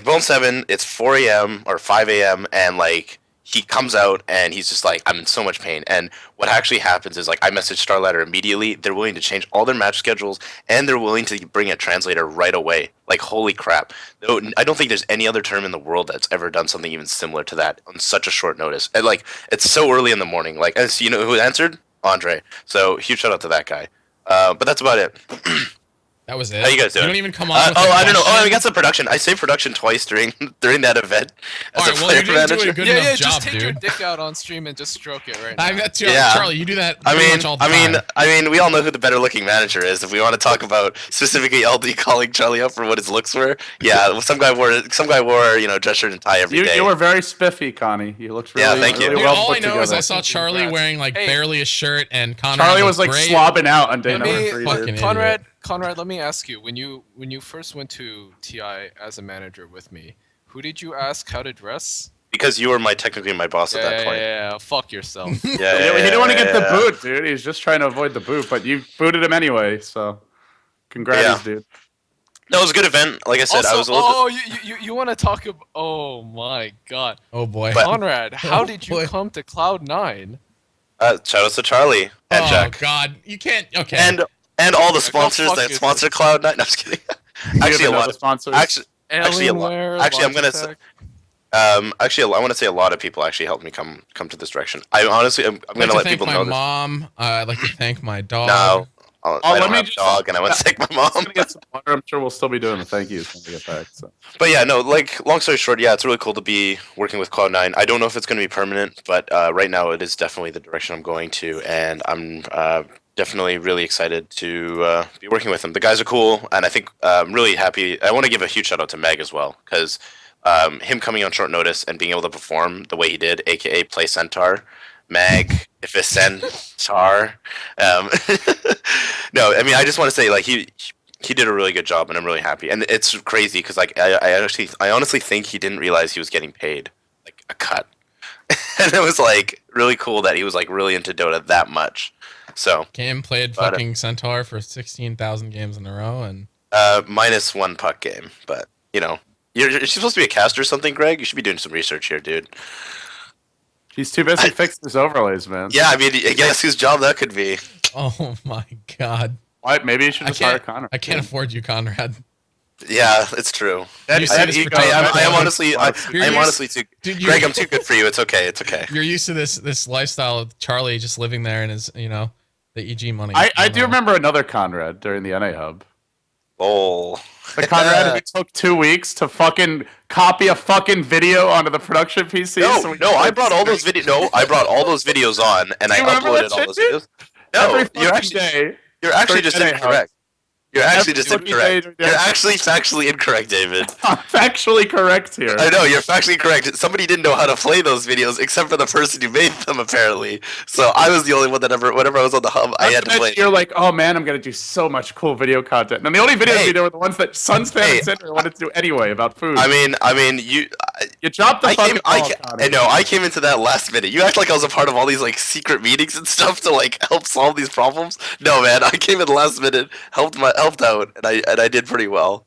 Bone 7, it's 4 a.m. or 5 a.m. and like he comes out and he's just like, I'm in so much pain. And what actually happens is, like, I message Starladder immediately. They're willing to change all their match schedules and they're willing to bring a translator right away. Like, holy crap. I don't think there's any other term in the world that's ever done something even similar to that on such a short notice. And like, it's so early in the morning. Like, and so, who answered? Andre. So huge shout out to that guy. But that's about it.
That was it.
How you guys doing?
You don't even come on.
I don't know. Oh, we got some production. I saved production twice during that event.
All right, well, you didn't do a good enough job,
just take
dude.
your dick out on stream and just stroke it right now.
Charlie, you do that. Much all the time.
I mean, we all know who the better looking manager is. If we want to talk about specifically LD calling Charlie up for what his looks were, yeah, some guy wore dress shirt and tie every day.
You were very spiffy, Connie. You looked really,
thank you.
Really
Dude,
well
all I
put
know
together.
is I saw Charlie wearing like barely a shirt, and Conrad
Charlie was like slobbing out on day number 3.
Conrad, let me ask you: when you first went to TI as a manager with me, who did you ask how to dress?
Because you were technically my boss at that point.
Yeah, fuck yourself.
He didn't want to get the boot, dude. He's just trying to avoid the boot, but you booted him anyway. So, congrats, dude.
No, it was a good event. Like I said,
also,
I was a little.
You want to talk about? Oh my god.
Oh boy.
Conrad, how did you come to Cloud9?
Shout out to Charlie and Jack.
Oh god, you can't. Okay.
And all the sponsors that sponsor Cloud9. No, I'm just kidding. Actually, a lot of
sponsors.
Actually, a lot. Actually, I'm gonna say. Actually, I want to say a lot of people actually helped me come to this direction. I'm gonna let people know.
I'd like to thank my dog.
No, I don't have a dog, and I want to thank my mom.
Get some water. I'm sure we'll still be doing the thank yous when we get back. So.
But yeah, no, like, long story short, yeah, it's really cool to be working with Cloud9. I don't know if it's going to be permanent, but right now it is definitely the direction I'm going to, and I'm definitely really excited to be working with them. The guys are cool, and I think I'm really happy. I want to give a huge shout out to Meg as well, because him coming on short notice and being able to perform the way he did, aka play Centaur, Mag, if it's Centaur. No, I mean, I just want to say, like, he did a really good job, and I'm really happy. And it's crazy because, like, I honestly think he didn't realize he was getting paid like a cut, and it was like really cool that he was like really into Dota that much. So
Cam played fucking Centaur for 16,000 games in a row, and
minus one puck game. But you're supposed to be a caster or something, Greg. You should be doing some research here, dude.
He's too busy fixing his overlays, man.
Yeah, I mean, guess whose job that could be.
Oh my god.
Why? Maybe you should just hire Conrad.
I can't afford you, Conrad.
Yeah, it's true. I am honestly too. Dude, Greg, I'm too good for you. It's okay. It's okay.
You're used to this lifestyle of Charlie just living there and his, the EG money.
I do remember another Conrad during the NA Hub.
Oh.
The Conrad who took 2 weeks to fucking copy a fucking video onto the production PC.
No, I brought all those videos. No, I brought all those videos on, and I uploaded all those videos. No, you're actually just incorrect. You're actually just incorrect. You're actually factually incorrect, David.
I'm factually correct here.
I know, you're factually correct. Somebody didn't know how to play those videos except for the person who made them, apparently. So I was the only one that whenever I was on the hub, I had to play.
You're like, oh man, I'm going to do so much cool video content. And the only videos we did were the ones that Sunspam and Cinder wanted to do anyway about food.
I mean, you
dropped the fucking ball,
I came into that last minute. You act like I was a part of all these like secret meetings and stuff to like help solve these problems. No, man, I came in the last minute, helped out, and I did pretty well.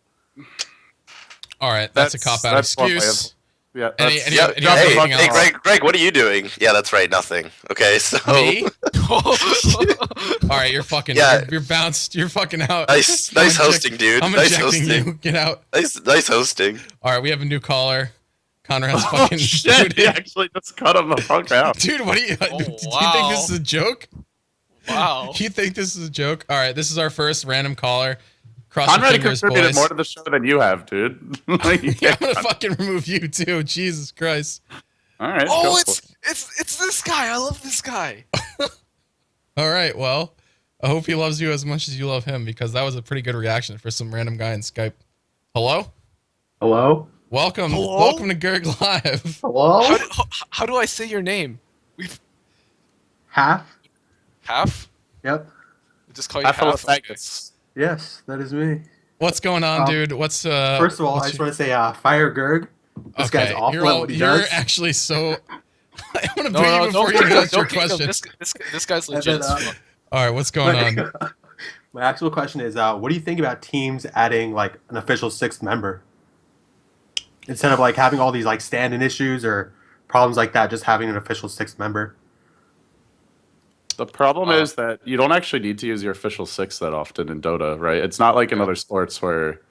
All right, that's a cop-out excuse.
Yeah.
Hey, Greg, what are you doing? Yeah, that's right, nothing. Okay, so
me? All right, you're fucking. Yeah. You're bounced. You're fucking out.
Nice hosting, dude.
I'm
nice
ejecting
hosting.
you. Get out.
Nice hosting.
All right, we have a new caller. Conrad's fucking.
Shit, he actually just cut him the fuck out.
Dude, what do you? Do you think this is a joke?
Wow.
You think this is a joke? All right, this is our first random caller. Cross
Conrad contributed more to the show than you have, dude.
Yeah, I'm gonna fucking remove you too. Jesus Christ.
All right.
Oh, it's this guy. I love this guy.
All right. Well, I hope he loves you as much as you love him, because that was a pretty good reaction for some random guy in Skype. Hello.
Hello.
Welcome.
Hello?
Welcome to GERG Live.
Hello.
How do I say your name?
Half.
Half?
Yep.
We just call you Half.
Yes, that is me.
What's going on, dude? What's
First of all, I just want to say, fire GERG. This guy's awful at what he does.
You're actually so. I want to beat you before you answer your question.
This guy's legit.
All right, what's going on?
My actual question is, what do you think about teams adding like an official sixth member instead of like having all these like stand-in issues or problems like that? Just having an official sixth member.
The problem is that you don't actually need to use your official six that often in Dota, right? It's not like in other sports where,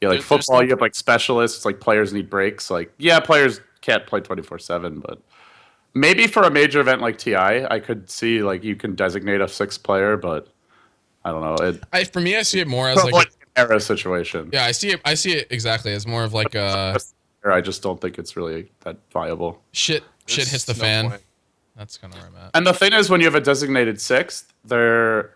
like football, you have like specialists, like players need breaks. Like, yeah, players can't play 24/7, but maybe for a major event like TI, I could see like you can designate a sixth player, but I don't know.
For me, I see it more as like
an era situation.
Yeah, I see it exactly as more of like a.
I just don't think it's really that viable.
Shit hits the fan. Point. That's kind of where I'm at.
And the thing is, when you have a designated sixth, they're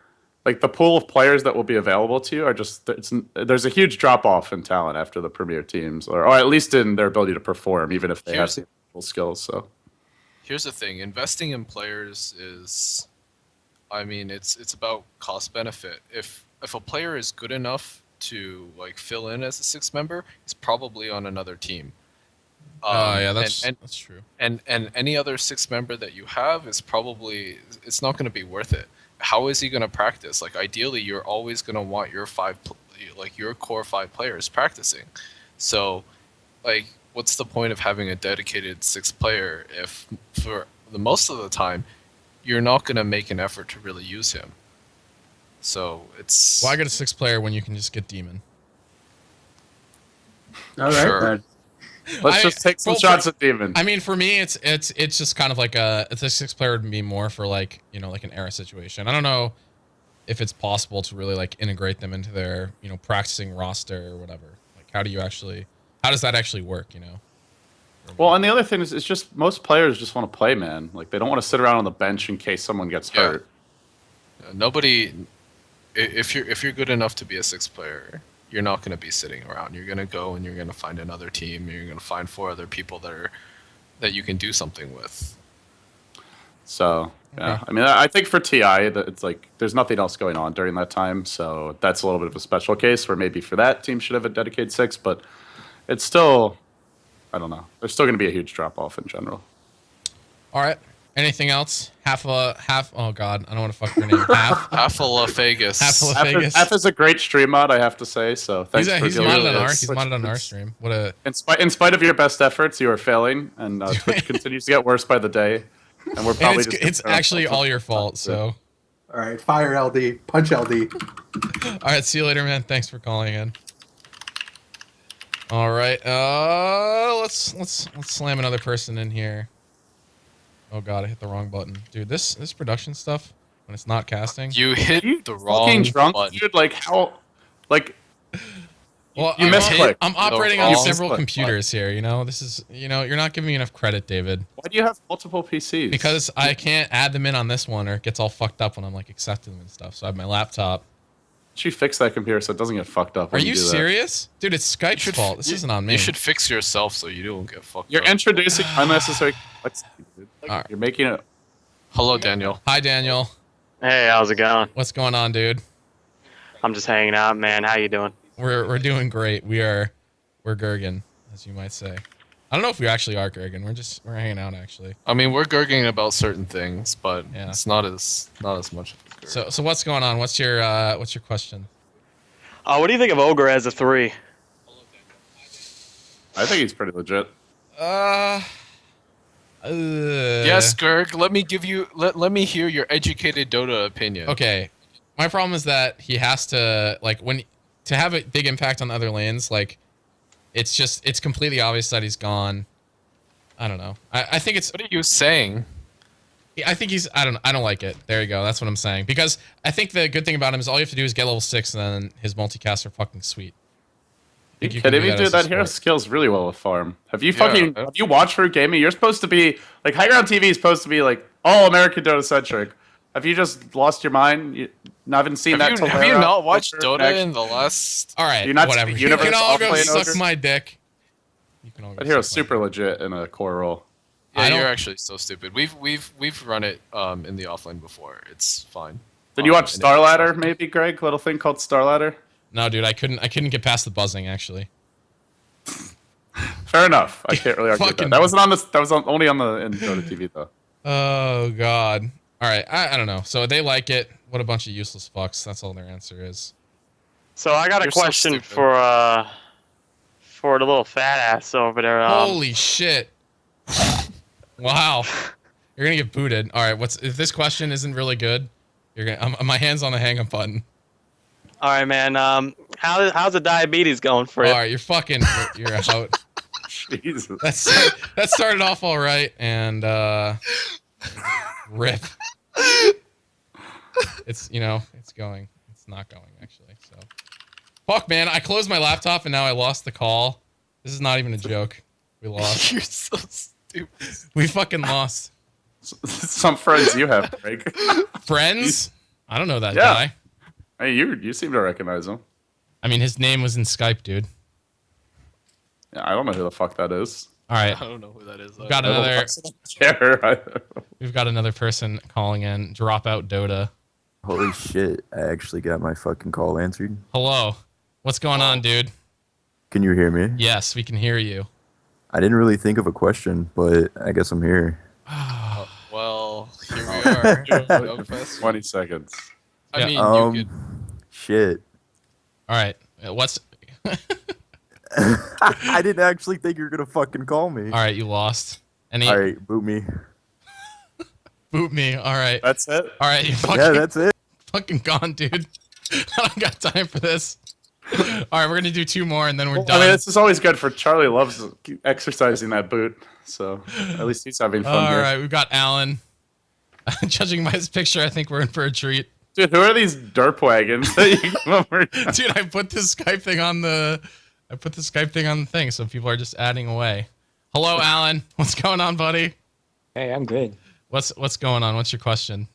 like the pool of players that will be available to you are just there's a huge drop off in talent after the premier teams, or at least in their ability to perform, even if they have full skills. So
here's the thing: investing in players is, I mean, it's about cost benefit. If a player is good enough to like fill in as a sixth member, he's probably on another team.
Yeah, that's true.
And any other sixth member that you have is probably, it's not going to be worth it. How is he going to practice? Like ideally, you're always going to want your your core 5 players practicing. So, like, what's the point of having a dedicated sixth player if for the most of the time you're not going to make an effort to really use him? So it's
why get a sixth player when you can just get Demon?
All right.
Sure.
Let's just take some shots at Demon.
I mean, for me, it's just kind of like a sixth player would be more for like like an era situation. I don't know if it's possible to really like integrate them into their practicing roster or whatever. Like, how does that actually work?
Well, and the other thing is, it's just most players just want to play, man. Like they don't want to sit around on the bench in case someone gets hurt.
Nobody, if you're good enough to be a sixth player, you're not going to be sitting around. You're going to go and you're going to find another team. You're going to find 4 other people that you can do something with.
So, yeah. Okay. I mean, I think for TI, it's like there's nothing else going on during that time. So that's a little bit of a special case where maybe for that team should have a dedicated 6. But it's still, I don't know. There's still going to be a huge drop-off in general.
All right. Anything else? Oh God, I don't want to fuck your name.
Half-a-la-Vegas.
Half-a-la-Vegas.
Half is a great stream mod, I have to say. So thanks for
he's modded on our stream. What a
in spite of your best efforts, you are failing, and Twitch continues to get worse by the day. And we're probably
it's actually all your fault. So.
All right, fire LD, punch LD.
All right, see you later, man. Thanks for calling in. All right, let's slam another person in here. Oh god, I hit the wrong button, dude. This production stuff when it's not casting.
You hit the wrong button,
dude. Like how, like.
Well,
you misclicked.
I'm operating on several computers here. You know, this is you're not giving me enough credit, David.
Why do you have multiple PCs?
Because I can't add them in on this one, or it gets all fucked up when I'm like accepting them and stuff. So I have my laptop.
You fix that computer so it doesn't get fucked up.
Are you serious? Dude, it's Skype's fault. This isn't on me.
You should fix yourself so you don't get fucked up.
You're introducing unnecessary complexity, dude. Like, you're making it...
Hello, Daniel.
Hi, Daniel.
Hey, how's it going?
What's going on, dude?
I'm just hanging out, man. How you doing?
We're doing great. We're Gergen, as you might say. I don't know if we actually are Gergen. We're hanging out, actually.
I mean, we're Gerging about certain things, but it's not as much.
So what's going on? What's your question?
What do you think of Ogre as a 3?
I think he's pretty legit.
Yes, Gerg. Let me hear your educated Dota opinion.
Okay, my problem is that he has to to have a big impact on other lanes. Like, it's completely obvious that he's gone. I don't know. I think it's.
What are you saying?
I think he's. I don't like it. There you go. That's what I'm saying. Because I think the good thing about him is all you have to do is get level 6, and then his multicasts are fucking sweet.
You kidding me, dude? That hero scales really well with farm. Have you watched Fruit Gaming? You're supposed to be like High Ground TV is supposed to be like all American Dota centric. Have you just lost your mind? You haven't seen that.
Have you not watched Dota in the last?
All right, whatever. You can all go suck my dick. You can all go.
That hero's super legit in a core role.
Yeah, you're actually so stupid. We've run it in the offlane before. It's fine.
Did you watch Starladder? Maybe, Greg? Little thing called Starladder.
No, dude, I couldn't get past the buzzing actually.
Fair enough. I can't really argue with that. That wasn't on this. That was only on the in Dota TV though.
Oh god. All right, I don't know. So they like it. What a bunch of useless fucks. That's all their answer is.
So I got a question for the little fat ass over there.
Holy shit! Wow, you're gonna get booted. All right, if this question isn't really good, you're gonna. My hand's on the hang up button.
All right, man. How's the diabetes going for you?
All right, you're out.
Jesus.
That started off all right, and rip. It's going. It's not going actually. So, fuck, man. I closed my laptop and now I lost the call. This is not even a joke. We lost.
You're so stupid.
We fucking lost.
Some friends you have, Greg.
Friends? I don't know that guy.
Hey, you seem to recognize him.
I mean, his name was in Skype, dude.
Yeah, I don't know who the fuck that is.
All right.
I don't know who that is.
We've got another person calling in. Drop out Dota.
Holy shit! I actually got my fucking call answered.
Hello. What's going on, dude?
Can you hear me?
Yes, we can hear you.
I didn't really think of a question, but I guess I'm here.
Well, here we are.
20 seconds.
I mean, you could...
Shit.
All right. What's...
I didn't actually think you were going to fucking call me.
All right, you lost.
All right, boot me.
Boot me. All right.
That's it?
All right. You fucking,
yeah, that's it.
Fucking gone, dude. I don't got time for this. All right, we're going to do 2 more and then we're done.
I mean, this is always good for Charlie loves exercising that boot. So at least he's having fun here.
All right, we've got Alan. Judging by his picture, I think we're in for a treat.
Dude, who are these derp wagons that you come over?
Dude, I put this Skype thing on the thing, so people are just adding away. Hello, Alan. What's going on, buddy?
Hey, I'm good.
What's going on? What's your question?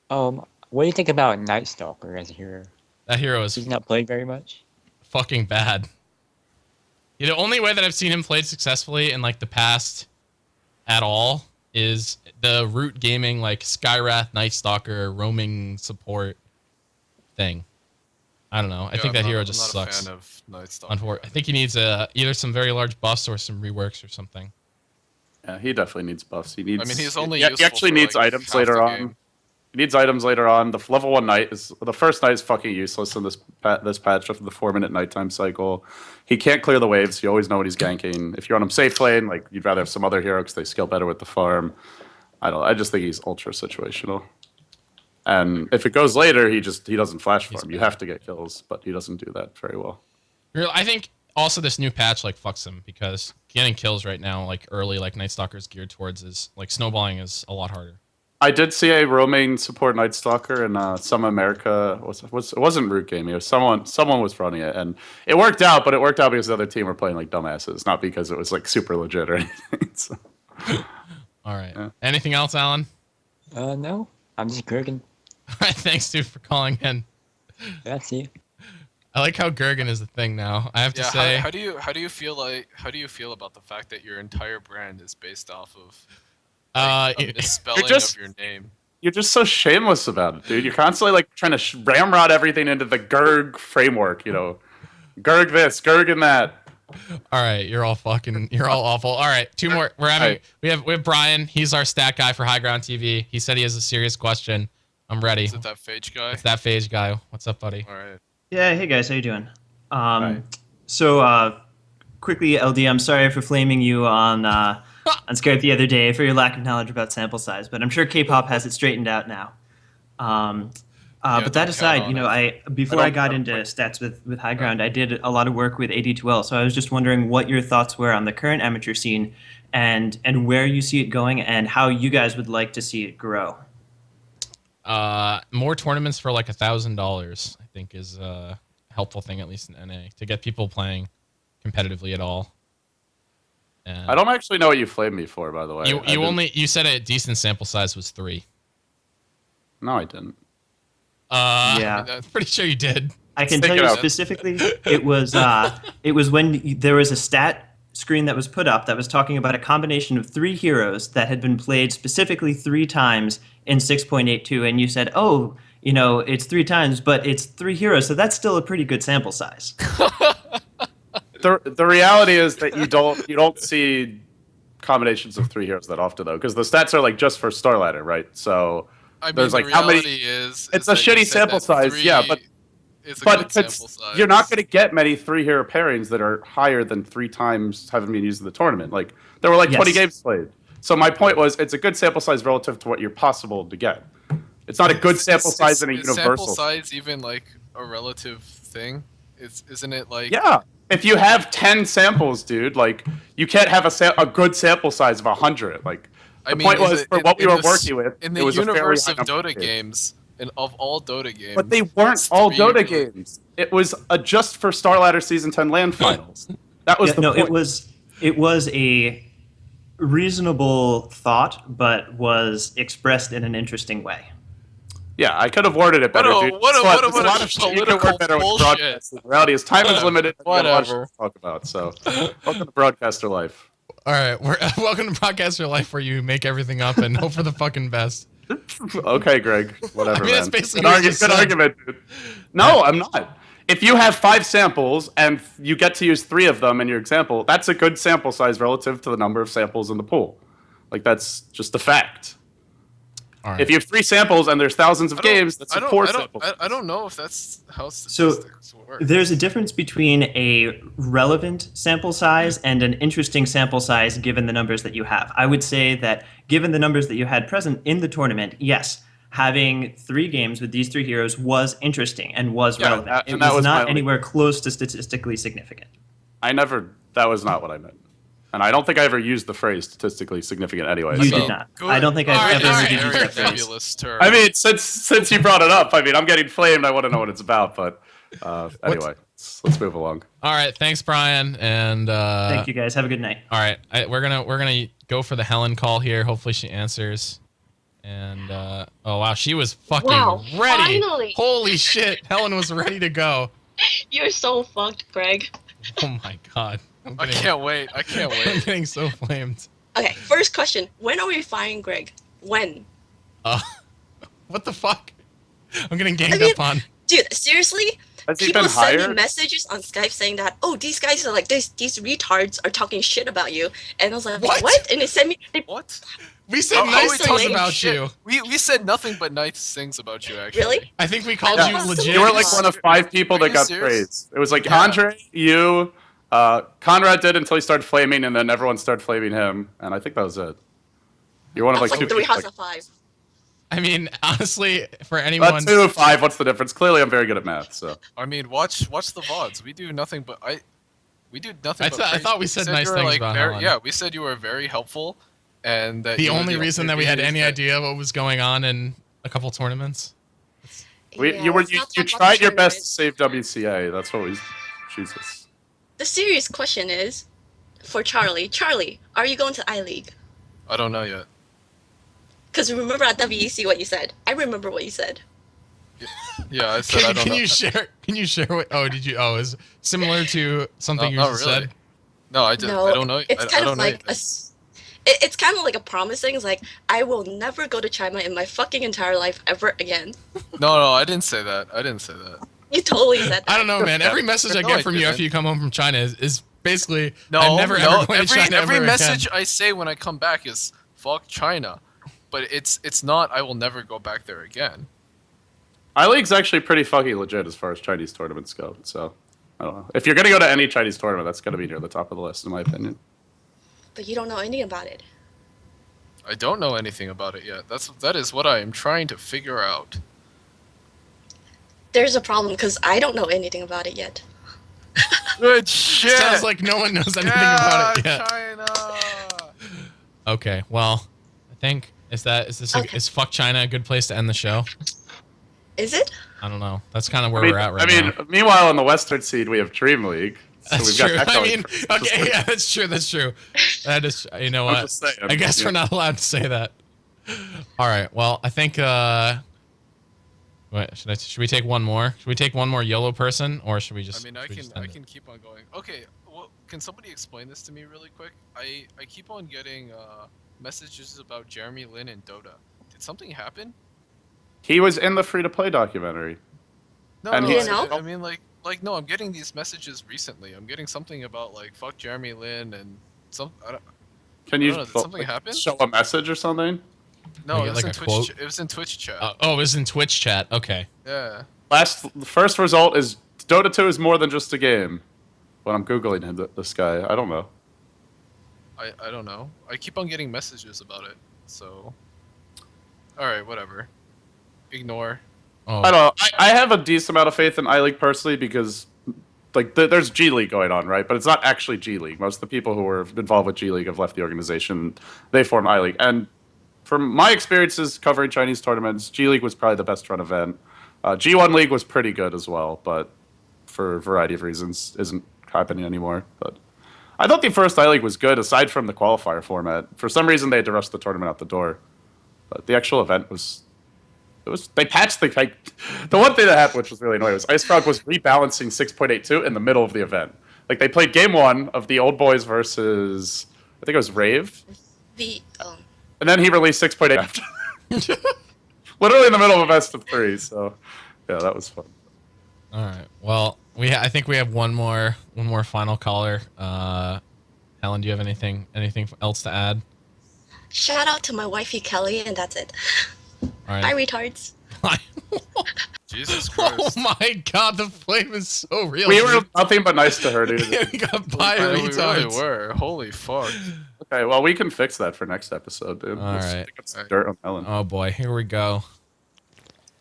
What do you think about Nightstalker as a hero?
That hero is...
He's not played very much?
Fucking bad. Yeah, the only way that I've seen him played successfully in like the past at all is the root gaming like Skywrath, Nightstalker, roaming support thing. I don't know. I think that hero just sucks.
I'm not a fan of Nightstalker.
I think he needs either some very large buffs or some reworks or something.
Yeah, he definitely needs buffs. He needs.
I mean, he's only.
He actually needs items later on. He needs items later on. The level 1 knight is the first knight is fucking useless in this patch of the 4-minute nighttime cycle. He can't clear the waves. You always know what he's ganking. If you're on him safe lane, like you'd rather have some other hero because they scale better with the farm. I just think he's ultra situational. And if it goes later, he doesn't flash farm. You have to get kills, but he doesn't do that very well.
I think also this new patch like fucks him because getting kills right now, like early, like Nightstalker is geared towards is like snowballing is a lot harder.
I did see a roaming support Nightstalker in some America. It wasn't Root Game. It was someone was running it, and it worked out. But it worked out because the other team were playing like dumbasses, not because it was like super legit or anything. So.
All right. Yeah. Anything else, Alan?
No. I'm just Gergen.
All right. Thanks, dude, for calling in.
Yeah, see you.
I like how Gergen is the thing now. I have to say.
How do you feel about the fact that your entire brand is based off of a misspelling of your name?
You're just so shameless about it, dude. You're constantly like trying to ramrod everything into the GERG framework. You know, GERG this, GERG that.
All right, you're all awful. All right, two more. We have Brian. He's our stat guy for High Ground TV. He said he has a serious question. I'm ready.
Is it that Phage guy?
It's that Phage guy. What's up, buddy?
All right.
Yeah, hey guys, how you doing? So quickly, LD, I'm sorry for flaming you on Skype the other day for your lack of knowledge about sample size, but I'm sure K-pop has it straightened out now. But that aside, before I got into stats with High Ground, I did a lot of work with AD2L, so I was just wondering what your thoughts were on the current amateur scene and where you see it going and how you guys would like to see it grow.
More tournaments for like $1,000, I think, is a helpful thing, at least in NA, to get people playing competitively at all. And
I don't actually know what you flamed me for, by the way.
You said a decent sample size was 3.
No, I didn't.
Yeah,
I'm pretty sure you did.
I can tell you specifically, it was when there was a stat screen that was put up that was talking about a combination of 3 heroes that had been played specifically 3 times in 6.82, and you said, oh, it's 3 times, but it's 3 heroes, so that's still a pretty good sample size.
The reality is that you don't see combinations of 3 heroes that often, though, because the stats are like just for Starladder, right? So there's like how many? It's a shitty sample size, yeah, but you're not going to get many 3 hero pairings that are higher than 3 times having been used in the tournament. Like there were like 20 games played. So my point was, it's a good sample size relative to what you're possible to get. It's not a good sample size in a universal.
Is sample size even like a relative thing? Isn't it like?
Yeah. If you have 10 samples, dude, like you can't have a good sample size of 100. Like the point was for what we were working with.
In the universe of Dota games, and of all Dota games,
but they weren't all Dota games. It was just for Starladder Season 10 LAN finals. That was the point.
It was a reasonable thought, but was expressed in an interesting way.
Yeah, I could have worded it better, dude.
What a lot of political bullshit.
The reality is time is limited.
Whatever.
To talk about. So, welcome to broadcaster life.
All right, welcome to broadcaster life, where you make everything up and hope for the fucking best.
Okay, Greg. Whatever.
That's basically
good argument, dude. No, I'm not. If you have 5 samples and you get to use 3 of them in your example, that's a good sample size relative to the number of samples in the pool. Like that's just a fact. Right. If you have 3 samples and there's thousands of games, that's 4 samples.
I don't know if that's how statistics work.
There's a difference between a relevant sample size and an interesting sample size given the numbers that you have. I would say that given the numbers that you had present in the tournament, yes, having 3 games with these 3 heroes was interesting and was relevant. It was not anywhere close to statistically significant.
That was not what I meant. And I don't think I ever used the phrase statistically significant anyway.
You did not. I don't think I've ever heard you use that phrase.
I mean, since you brought it up, I mean, I'm getting flamed. I want to know what it's about. But anyway, let's move along.
All right. Thanks, Brian. And
thank you, guys. Have a good night.
All right. We're gonna go for the Helen call here. Hopefully she answers. And oh wow, she was fucking ready.
Finally.
Holy shit, Helen was ready to go.
You're so fucked, Greg.
Oh my god.
I can't wait.
I'm getting so flamed.
Okay, first question. When are we firing Greg? When?
What the fuck? I'm getting ganged up on.
Dude, seriously? People send me messages on Skype saying that, oh, these guys are like, these retards are talking shit about you. And I was like, what? And they sent me...
What?
We said nice things about you.
We said nothing but nice things about you, actually.
Really?
I think we called you legit.
You were like one of 5 people that got praised. It was like Andre, you... Conrad did until he started flaming, and then everyone started flaming him, and I think that was it. You're one of like
3 house of 5.
I mean, honestly, for anyone...
2 of 5, what's the difference? Clearly, I'm very good at math, so...
I mean, watch the VODs. We do nothing but... I thought
we said nice things about Helen.
Yeah, we said you were very helpful, and that
the only reason that we had any idea what was going on in a couple tournaments.
You tried your best to save WCA. That's what we... Jesus.
The serious question is, for Charlie. Charlie, are you going to I-League?
I don't know yet.
Because remember at WEC what you said. I remember what you said.
Yeah, I said I don't know.
Can you share what... Oh, did you... Oh, is similar to something you just said?
No, I don't know.
It's kind of like it's kind of like a promising. It's like, I will never go to China in my fucking entire life ever again.
No, I didn't say that.
You totally said that.
I don't know, man. Every message I get from you after you come home from China is basically, I'm never ever going to China
every
ever
message
again.
I say when I come back is, fuck China. But it's not, I will never go back there again.
I-League's actually pretty fucking legit as far as Chinese tournaments go, so... I don't know. If you're going to go to any Chinese tournament, that's going to be near the top of the list, in my opinion.
But you don't know anything about it.
I don't know anything about it yet. That is what I am trying to figure out.
There's a problem, because I don't know anything about it yet.
Good shit!
Sounds like no one knows anything about it yet.
China!
Okay, well, I think, is fuck China a good place to end the show?
Is it?
I don't know. That's kind of where we're at right now.
Meanwhile, on the Western seed, we have Dream League. So
That's true. Yeah, that's true. That is, you know what? I guess we're not allowed to say that. All right. Well, I think. Wait, should we take one more? Should we take one more YOLO person, or should we just?
I mean, I can keep on going. Okay. Well, can somebody explain this to me really quick? I keep on getting messages about Jeremy Lin and Dota. Did something happen?
He was in the free-to-play documentary.
No, I mean, no, I'm getting these messages recently. I'm getting something about, like, fuck Jeremy Lin and some...
Can you
did something happen?
Show a message or something?
No, it was in Twitch chat.
Oh, it was in Twitch chat. Okay.
Yeah.
The first result is Dota 2 is more than just a game. When I'm Googling this guy, I don't know.
I don't know. I keep on getting messages about it, so... Alright, whatever. Ignore.
Oh. I don't know. I have a decent amount of faith in I-League personally because, like, there's G League going on, right? But it's not actually G League. Most of the people who were involved with G League have left the organization. They formed I-League. And from my experiences covering Chinese tournaments, G League was probably the best run event. G1 League was pretty good as well, but for a variety of reasons isn't happening anymore. But I thought the first I-League was good, aside from the qualifier format. For some reason, they had to rush the tournament out the door. But the actual event was... They patched the one thing that happened, which was really annoying, was IceFrog was rebalancing 6.82 in the middle of the event. Like, they played game 1 of the Old Boys versus, I think it was Rave. And then he released 6.8 after. Literally in the middle of a best of 3, so yeah, that was fun.
All right. Well, I think we have one more final caller. Helen, do you have anything else to add?
Shout out to my wifey Kelly, and that's it.
Right.
Bye, retards.
Jesus Christ.
Oh my God, the flame is so real.
We were nothing but nice to her, dude.
We got bye, retards.
We really were. Holy fuck.
Okay, well, we can fix that for next episode, dude.
All right.
Dirt on Helen.
Oh boy, here we go.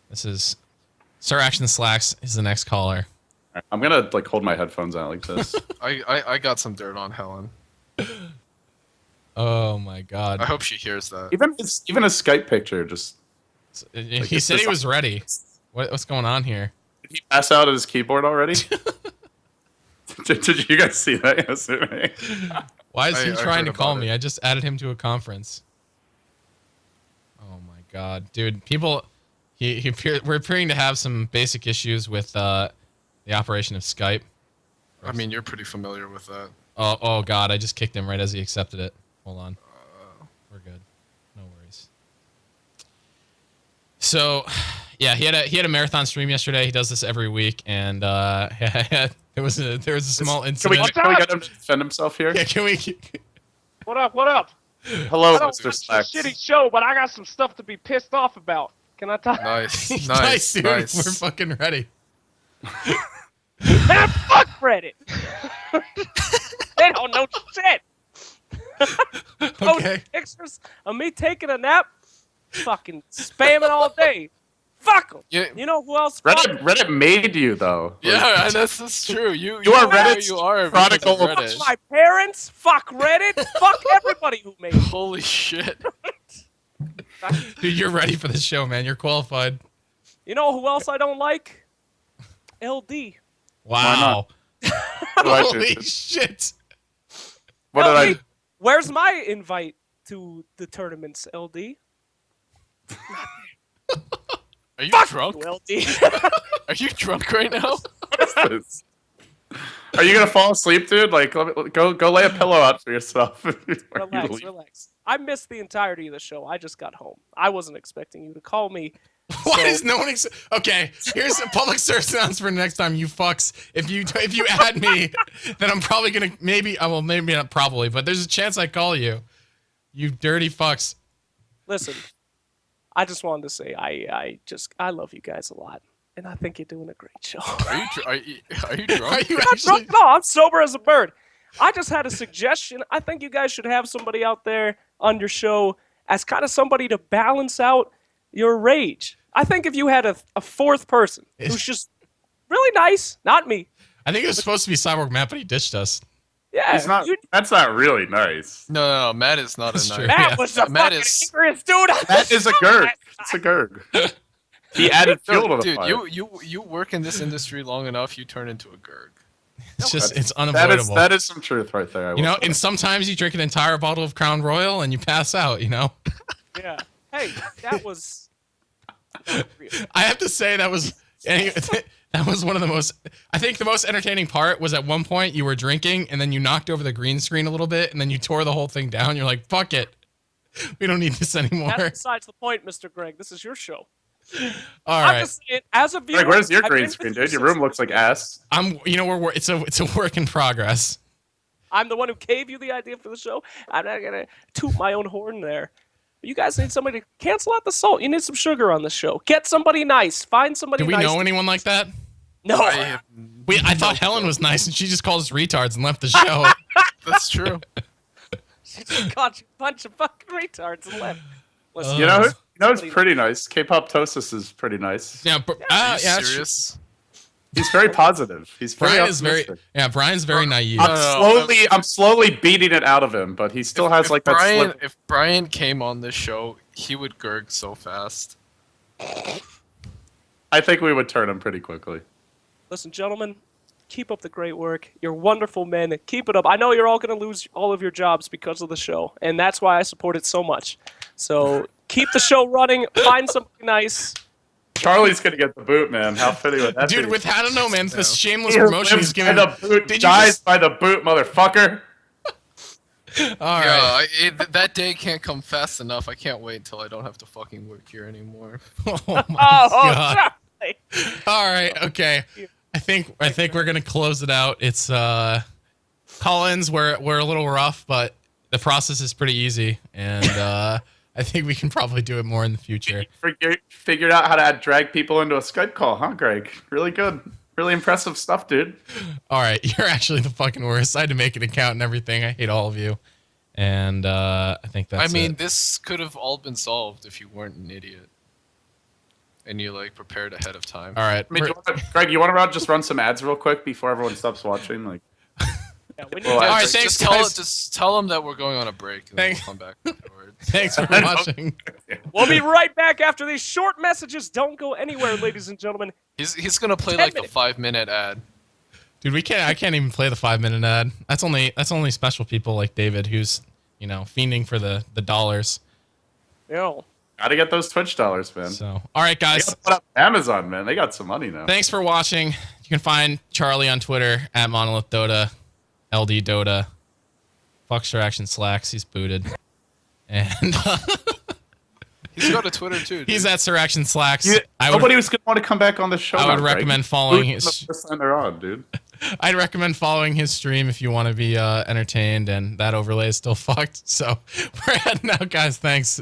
This is Sir Action Slacks is the next caller.
I'm gonna like hold my headphones out like this.
I got some dirt on Helen.
Oh my God.
I hope she hears that.
Even a Skype picture just.
He said he was ready. What's going on here?
Did he pass out at his keyboard already? Did you guys see that yesterday?
Why is he trying to call me? I just added him to a conference. Oh my God, dude! We're appearing to have some basic issues with the operation of Skype.
I mean, you're pretty familiar with that.
Oh God, I just kicked him right as he accepted it. Hold on. We're good. No worries. So, yeah, he had a marathon stream yesterday. He does this every week, and there was a small incident.
Can we get him to defend himself here?
Yeah, can we?
What up?
Hello, Mr. Slacks.
Shitty show, but I got some stuff to be pissed off about. Can I talk?
Nice,
nice, dude. Nice. We're fucking ready.
Man, fuck Reddit. They don't know shit. Post pictures of me taking a nap, fucking spamming all day. Fuck them. Yeah. You know who else?
Reddit made you though.
Yeah, that's true. You
are Reddit's
prodigal.
Fuck my parents. Fuck Reddit. Fuck everybody who made me.
Holy shit.
Dude, you're ready for the show, man. You're qualified.
You know who else I don't like? LD.
Wow. Holy shit.
What did I?
Where's my invite to the tournaments, LD?
Are you drunk?
LD.
Are you drunk right now?
What is this? Are you gonna fall asleep, dude? Like, go lay a pillow out for yourself.
Relax. I missed the entirety of the show. I just got home. I wasn't expecting you to call me.
Why is no one? Okay, here's a public service announcement for next time, you fucks. If you add me, then I'm probably gonna maybe not probably, but there's a chance I call you. You dirty fucks.
Listen, I just wanted to say I love you guys a lot, and I think you're doing a great show.
Are you drunk?
Are you
I'm drunk? No, I'm sober as a bird. I just had a suggestion. I think you guys should have somebody out there on your show as kind of somebody to balance out your rage. I think if you had a fourth person who's just really nice, not me.
I think it was supposed to be Cyborgmatt, but he ditched us.
Yeah,
he's not. That's not really nice.
No, Matt is not a nice.
Matt was the fucking angriest dude.
Matt is a GERG. It's a GERG. He added fuel to the fire.
You work in this industry long enough, you turn into a GERG.
It's unavoidable.
That is some truth right there.
You know, and sometimes you drink an entire bottle of Crown Royal and you pass out, you know?
Yeah. Hey, that was
I have to say that was one of the most, I think the most entertaining part was at one point you were drinking and then you knocked over the green screen a little bit and then you tore the whole thing down. You're like, fuck it. We don't need this anymore.
That's besides the point, Mr. Greg. This is your show.
All right.
I'm just saying, as a viewer,
Greg, where's your green screen, dude? Your room looks like ass.
It's a work in progress.
I'm the one who gave you the idea for the show. I'm not gonna toot my own horn there. You guys need somebody to cancel out the salt. You need some sugar on the show. Get somebody nice. Find somebody nice.
Do we know anyone like that?
No.
I thought Helen was nice and she just called us retards and left the show.
That's true.
She just called you a bunch of fucking retards and left. Listen,
you know who's pretty nice? K-pop Tosis is pretty nice.
Yeah,
serious?
He's very positive. He's very
optimistic. Brian's very naive.
I'm slowly beating it out of him, but he still has like that slip.
If Brian came on this show, he would GERG so fast.
I think we would turn him pretty quickly.
Listen, gentlemen, keep up the great work. You're wonderful men. Keep it up. I know you're all going to lose all of your jobs because of the show, and that's why I support it so much. So keep the show running. Find somebody nice.
Charlie's gonna get the boot, man. How fitting would that be?
Dude, I don't know, man. This shameless promotion he's giving.
The boot dies by the boot, motherfucker.
All right.
That day can't come fast enough. I can't wait until I don't have to fucking work here anymore.
Oh my god. All right. Okay. I think we're gonna close it out. It's Collins. We're a little rough, but the process is pretty easy, and I think we can probably do it more in the future.
Figured out how to drag people into a Skype call, huh, Greg? Really good. Really impressive stuff, dude.
All right. You're actually the fucking worst. I had to make an account and everything. I hate all of you. And I think that's it.
This could have all been solved if you weren't an idiot. And you, prepared ahead of time.
All right.
Greg, you want to just run some ads real quick before everyone stops watching?
Yeah,
all right, thanks, guys.
Just tell them that we're going on a break and then we'll come back afterwards.
Thanks for watching.
We'll be right back after these short messages. Don't go anywhere, ladies and gentlemen.
He's gonna play the 5-minute ad.
Dude, I can't even play the 5-minute ad. That's only special people like David who's, fiending for the dollars.
Yo.
Gotta get those Twitch dollars, man.
So, all right, guys.
Put up Amazon, man. They got some money now.
Thanks for watching. You can find Charlie on Twitter at Monolith Dota. LD Dota. Fuck Sure Action Slacks. He's booted. And
he's got a Twitter too. Dude.
He's at Sir Action Slacks.
Nobody was gonna want to come back on the show.
I would recommend following his.
The first time they're on, dude.
I'd recommend following his stream if you want to be entertained, and that overlay is still fucked. So we're heading out, guys. Thanks.